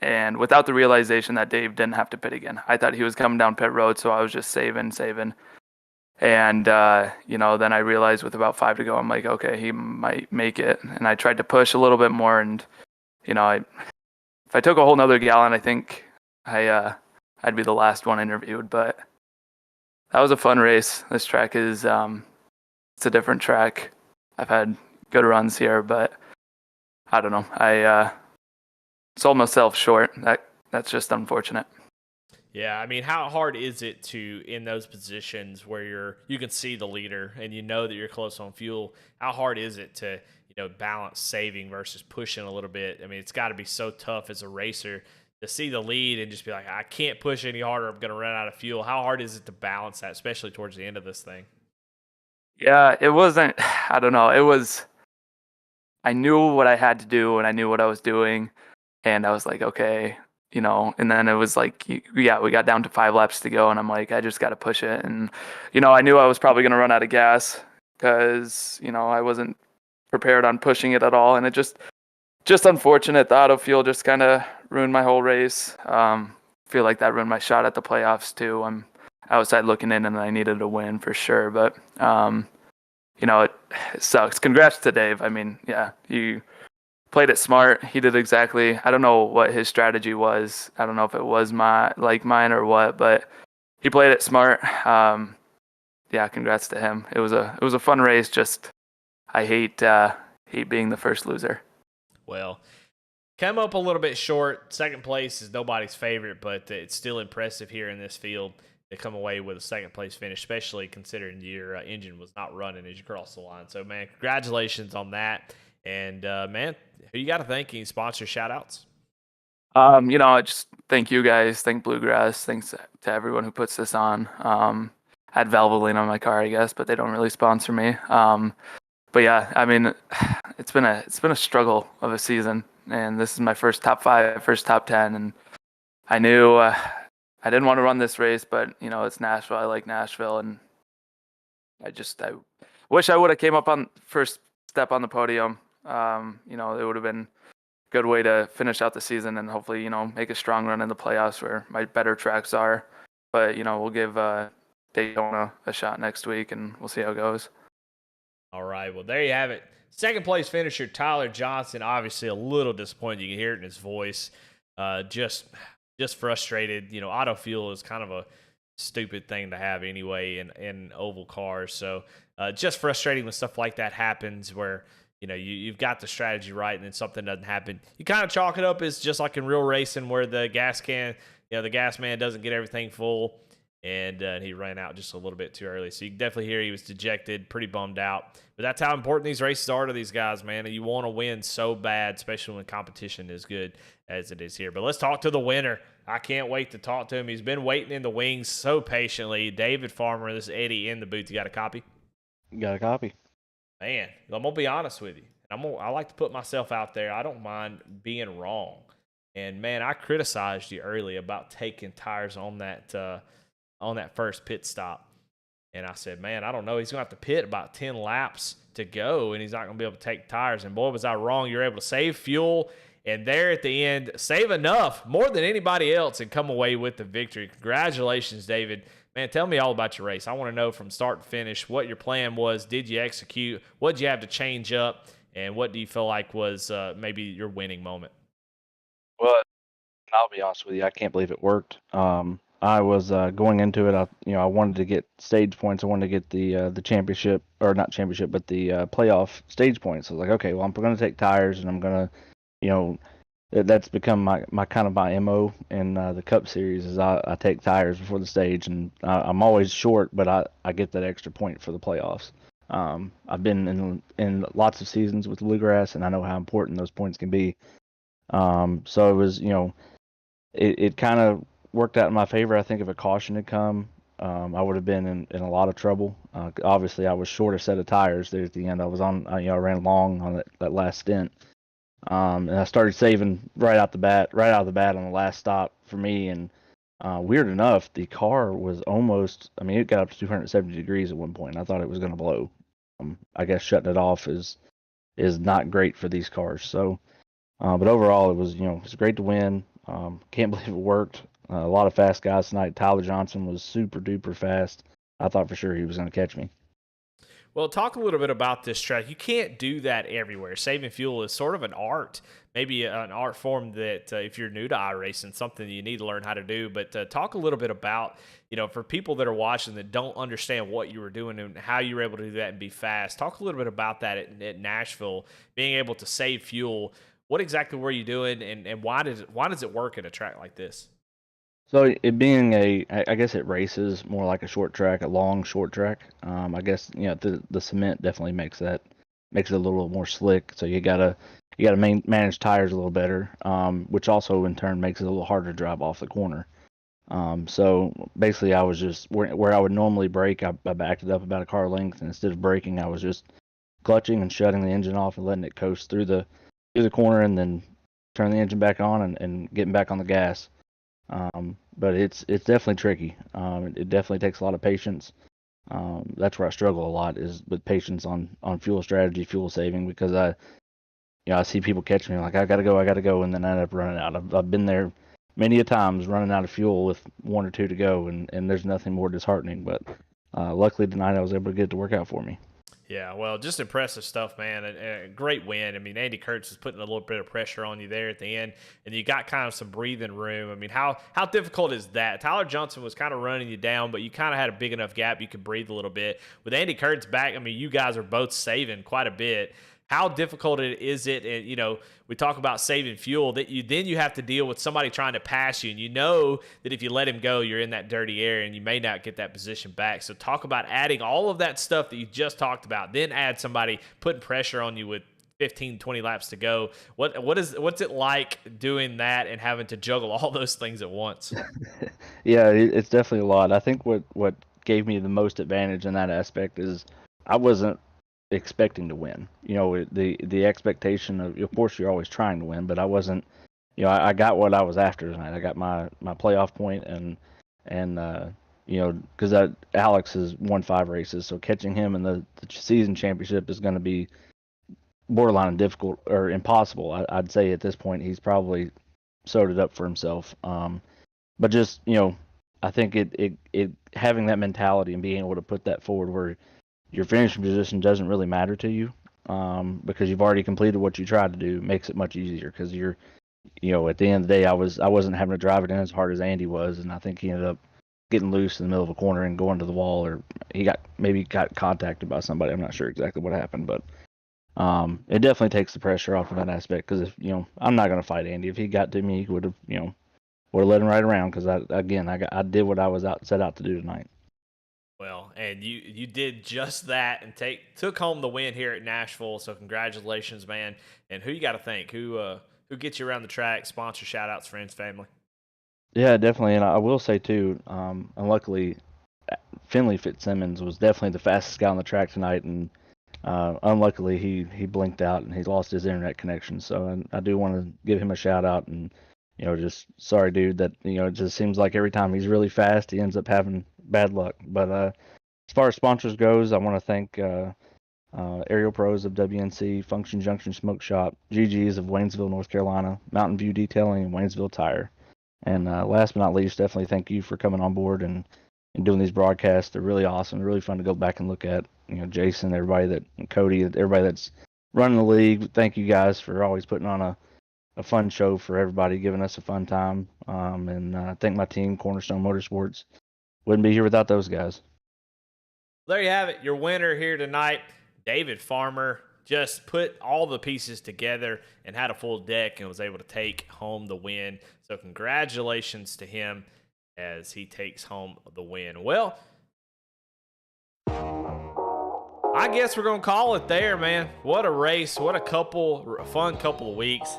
and without the realization that Dave didn't have to pit again. I thought he was coming down pit road, so I was just saving. And, then I realized with about 5 to go, I'm like, okay, he might make it. And I tried to push a little bit more, and, if I took a whole nother gallon, I think I'd be the last one interviewed. But that was a fun race. This track is, it's a different track. I've had good runs here, but I don't know. I sold myself short. That's just unfortunate. Yeah, I mean, how hard is it to, in those positions where you can see the leader and you know that you're close on fuel, how hard is it to, balance saving versus pushing a little bit? I mean, it's got to be so tough as a racer to see the lead and just be like, I can't push any harder, I'm going to run out of fuel. How hard is it to balance that, especially towards the end of this thing? Yeah, it wasn't, I don't know. I knew what I had to do and I knew what I was doing. And I was like, okay, and then it was like, yeah, we got down to 5 laps to go, and I'm like, I just got to push it. And, I knew I was probably going to run out of gas because, I wasn't prepared on pushing it at all. And it just unfortunate. The auto fuel just kind of ruined my whole race. Feel like that ruined my shot at the playoffs too. I'm outside looking in, and I needed a win for sure. But, it sucks. Congrats to Dave. I mean, yeah, you played it smart. He did exactly. I don't know what his strategy was. I don't know if it was mine or what, but he played it smart. Yeah, congrats to him. It was a fun race. Just I hate being the first loser. Well, come up a little bit short. Second place is nobody's favorite, but it's still impressive here in this field to come away with a second place finish, especially considering your engine was not running as you crossed the line. So, man, congratulations on that. And, man, who you got to thank? Any sponsor shout-outs? I just thank you guys. Thank Bluegrass. Thanks to everyone who puts this on. I had Valvoline on my car, I guess, but they don't really sponsor me. But yeah, I mean, it's been a struggle of a season, and this is my first top 5, first top 10, and I knew I didn't want to run this race, but it's Nashville. I like Nashville, and I wish I would have came up on first step on the podium. It would have been a good way to finish out the season and hopefully, make a strong run in the playoffs where my better tracks are. But, we'll give Daytona a shot next week, and we'll see how it goes. All right, well, there you have it. Second place finisher, Tyler Johnson, obviously a little disappointed. You can hear it in his voice. Just frustrated. Auto fuel is kind of a stupid thing to have anyway in oval cars. So just frustrating when stuff like that happens where, you've got the strategy right and then something doesn't happen. You kind of chalk it up as just like in real racing where the gas man doesn't get everything full. And he ran out just a little bit too early. So you can definitely hear he was dejected, pretty bummed out. But that's how important these races are to these guys, man. And you want to win so bad, especially when competition is good as it is here. But let's talk to the winner. I can't wait to talk to him. He's been waiting in the wings so patiently. David Farmer, this is Eddie in the booth. You got a copy? Got a copy. Man, I'm gonna be honest with you. I like to put myself out there. I don't mind being wrong. And man, I criticized you early about taking tires on that first pit stop. And I said, man, I don't know. He's gonna have to pit about 10 laps to go, and he's not gonna be able to take tires. And boy, was I wrong. You're able to save fuel, and there at the end, save enough, more than anybody else, and come away with the victory. Congratulations, David. Man, tell me all about your race. I want to know from start to finish what your plan was. Did you execute? What did you have to change up? And what do you feel like was maybe your winning moment? Well, I'll be honest with you. I can't believe it worked. I was going into it. I wanted to get stage points. I wanted to get the championship, or not championship, but the playoff stage points. I was like, okay, well, I'm going to take tires, and I'm going to, that's become my kind of my MO in the Cup Series is I take tires before the stage, and I'm always short, but I get that extra point for the playoffs. I've been in lots of seasons with Bluegrass, and I know how important those points can be. So it was, it kind of worked out in my favor. I think if a caution had come, I would have been in a lot of trouble. Obviously, I was short a set of tires there at the end. I was on, I ran long on that last stint. And I started saving right out the bat on the last stop for me. And weird enough, the car was almost, it got up to 270 degrees at one point. I thought it was going to blow. I guess shutting it off is not great for these cars. So, but overall, it was great to win. Can't believe it worked. A lot of fast guys tonight. Tyler Johnson was super duper fast. I thought for sure he was going to catch me. Well, talk a little bit about this track. You can't do that everywhere. Saving fuel is sort of an art, maybe an art form that if you're new to iRacing, something you need to learn how to do. But talk a little bit about, for people that are watching that don't understand what you were doing and how you were able to do that and be fast. Talk a little bit about that at Nashville, being able to save fuel. What exactly were you doing, and why does it work at a track like this? So it being I guess it races more like a short track, a long short track. I guess the cement definitely makes it a little more slick. So you gotta manage tires a little better, which also in turn makes it a little harder to drive off the corner. So basically, I was just where I would normally brake, I backed it up about a car length, and instead of braking, I was just clutching and shutting the engine off and letting it coast through the corner, and then turn the engine back on and getting back on the gas. But it's definitely tricky. It definitely takes a lot of patience. That's where I struggle a lot is with patience on fuel strategy, fuel saving, because I see people catch me like I gotta go, and then I end up running out. I've been there many a times running out of fuel with one or two to go, and there's nothing more disheartening. But luckily tonight I was able to get it to work out for me. Yeah, well, just impressive stuff, man. A great win. Andy Kurtz is putting a little bit of pressure on you there at the end, and you got kind of some breathing room. How difficult is that? Tyler Johnson was kind of running you down, but you kind of had a big enough gap you could breathe a little bit. With Andy Kurtz back, you guys are both saving quite a bit. How difficult is it? And we talk about saving fuel that you have to deal with somebody trying to pass you, and you know that if you let him go, you're in that dirty area, and you may not get that position back. So talk about adding all of that stuff that you just talked about, then add somebody putting pressure on you with 15, 20 laps to go. What's it like doing that and having to juggle all those things at once? Yeah, it's definitely a lot. I think what gave me the most advantage in that aspect is I wasn't expecting to win. The expectation of course you're always trying to win, but I wasn't. I got what I was after tonight. I got my playoff point, and because Alex has won 5 races, so catching him in the season championship is going to be borderline difficult or impossible. I'd say at this point he's probably sewed it up for himself. But just I think it having that mentality and being able to put that forward where your finishing position doesn't really matter to you, because you've already completed what you tried to do, makes it much easier because you're, at the end of the day, I wasn't having to drive it in as hard as Andy was, and I think he ended up getting loose in the middle of a corner and going to the wall, or he got contacted by somebody. I'm not sure exactly what happened, but it definitely takes the pressure off of that aspect because if I'm not going to fight Andy. If he got to me, he would have let him right around because I did what I was set out to do tonight. Well, and you did just that and took home the win here at Nashville. So congratulations, man. And who you got to thank? Who gets you around the track? Sponsor, shout outs, friends, family. Yeah, definitely. And I will say too, and luckily, Finley Fitzsimmons was definitely the fastest guy on the track tonight, and unluckily he blinked out and he lost his internet connection. So I do want to give him a shout out, and just sorry, dude, that it just seems like every time he's really fast, he ends up having bad luck. But as far as sponsors goes, I want to thank Aerial Pros of WNC, Function Junction Smoke Shop, GG's of Waynesville, North Carolina, Mountain View Detailing, and Waynesville Tire. And last but not least, definitely thank you for coming on board and doing these broadcasts. They're really awesome, really fun to go back and look at. Jason, everybody Cody, everybody that's running the league. Thank you guys for always putting on a fun show for everybody, giving us a fun time. And I thank my team, Cornerstone Motorsports. Wouldn't be here without those guys. There you have it. Your winner here tonight, David Farmer, just put all the pieces together and had a full deck and was able to take home the win. So congratulations to him as he takes home the win. Well, I guess we're going to call it there, man. What a race. What a fun couple of weeks.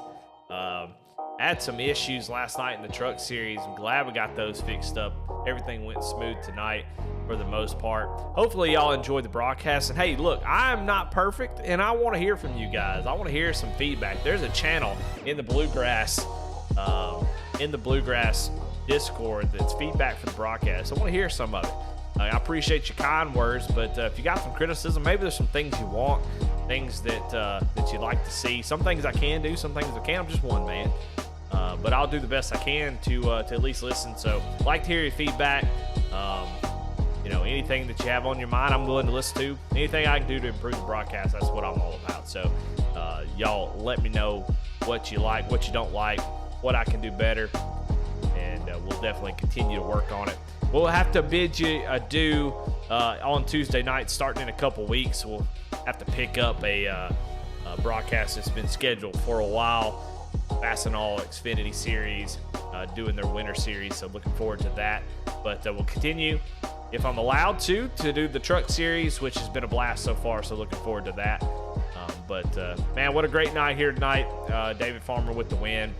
Had some issues last night in the truck series. I'm glad we got those fixed up. Everything went smooth tonight for the most part. Hopefully y'all enjoyed the broadcast. And hey, look, I'm not perfect, and I want to hear from you guys. I want to hear some feedback. There's a channel in the Bluegrass Discord that's feedback for the broadcast. I want to hear some of it. I appreciate your kind words, but if you got some criticism, maybe there's some things you want, things that you'd like to see. Some things I can do, some things I can't. I'm just one man. But I'll do the best I can to at least listen. So like to hear your feedback. Anything that you have on your mind, I'm willing to listen to. Anything I can do to improve the broadcast, that's what I'm all about. So y'all let me know what you like, what you don't like, what I can do better, and we'll definitely continue to work on it. We'll have to bid you adieu on Tuesday night, starting in a couple weeks. We'll have to pick up a broadcast that's been scheduled for a while. Fastenal Xfinity series, doing their winter series, so looking forward to that. But we'll continue, if I'm allowed to do the truck series, which has been a blast so far, so looking forward to that. Man, what a great night here tonight. David Farmer with the win.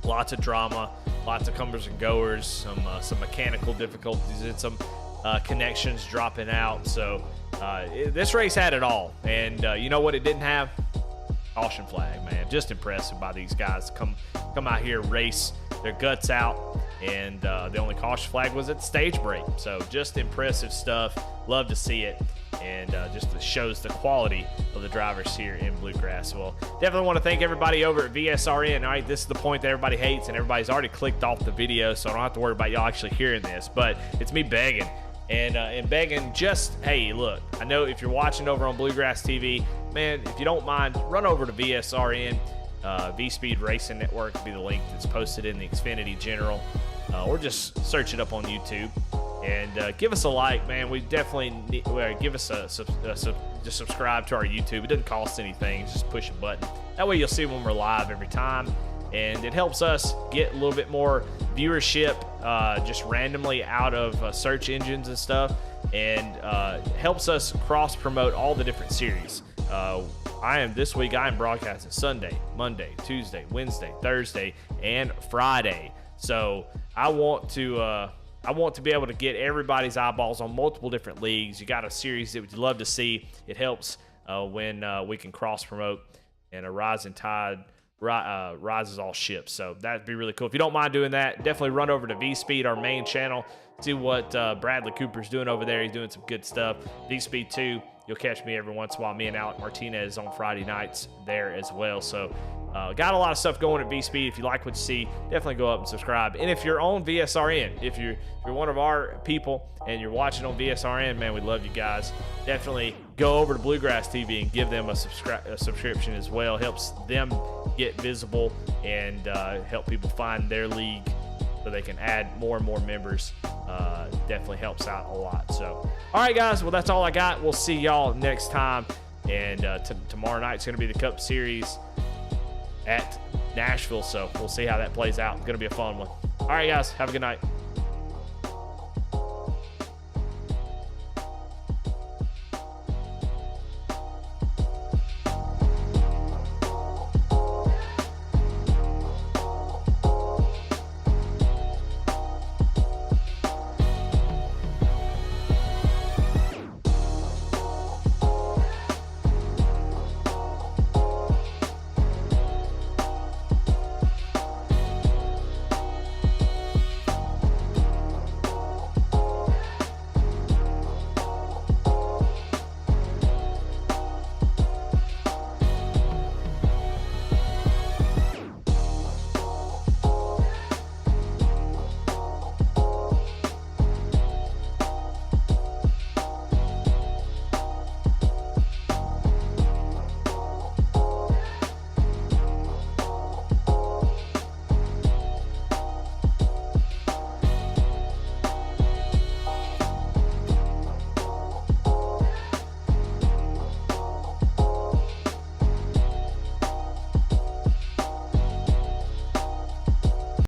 Lots of drama, lots of comers and goers, some mechanical difficulties, and some connections dropping out. So this race had it all. And you know what it didn't have? Caution flag, man. Just impressive by these guys. Come out here, race their guts out, and the only caution flag was at the stage break. So just impressive stuff. Love to see it, and just shows the quality of the drivers here in Bluegrass. Well, definitely want to thank everybody over at VSRN. All right, this is the point that everybody hates, and everybody's already clicked off the video, so I don't have to worry about y'all actually hearing this. But it's me begging. And begging, just, hey, look, I know if you're watching over on Bluegrass TV, man, if you don't mind, run over to VSRN, V-Speed Racing Network will be the link that's posted in the Xfinity General, or just search it up on YouTube, and give us a like, man. We definitely need, give us just subscribe to our YouTube. It doesn't cost anything, just push a button. That way you'll see when we're live every time. And it helps us get a little bit more viewership just randomly out of search engines and stuff, and helps us cross promote all the different series. This week I am broadcasting Sunday, Monday, Tuesday, Wednesday, Thursday, and Friday. So I want to be able to get everybody's eyeballs on multiple different leagues. You got a series that we'd love to see. It helps when we can cross promote, and a rising tide rises all ships. So that'd be really cool. If you don't mind doing that, definitely run over to V-Speed, our main channel, see what Bradley Cooper's doing over there. He's doing some good stuff. V-Speed 2, you'll catch me every once in a while. Me and Alec Martinez on Friday nights there as well. So got a lot of stuff going at V-Speed. If you like what you see, definitely go up and subscribe. And if you're on VSRN, if you're one of our people and you're watching on VSRN, man, we love you guys. Definitely go over to Bluegrass TV and give them a subscription as well. Helps them get visible and help people find their league so they can add more and more members. Definitely helps out a lot. So, all right, guys. Well, that's all I got. We'll see y'all next time. And tomorrow night's going to be the Cup Series at Nashville. So we'll see how that plays out. It's going to be a fun one. All right, guys. Have a good night.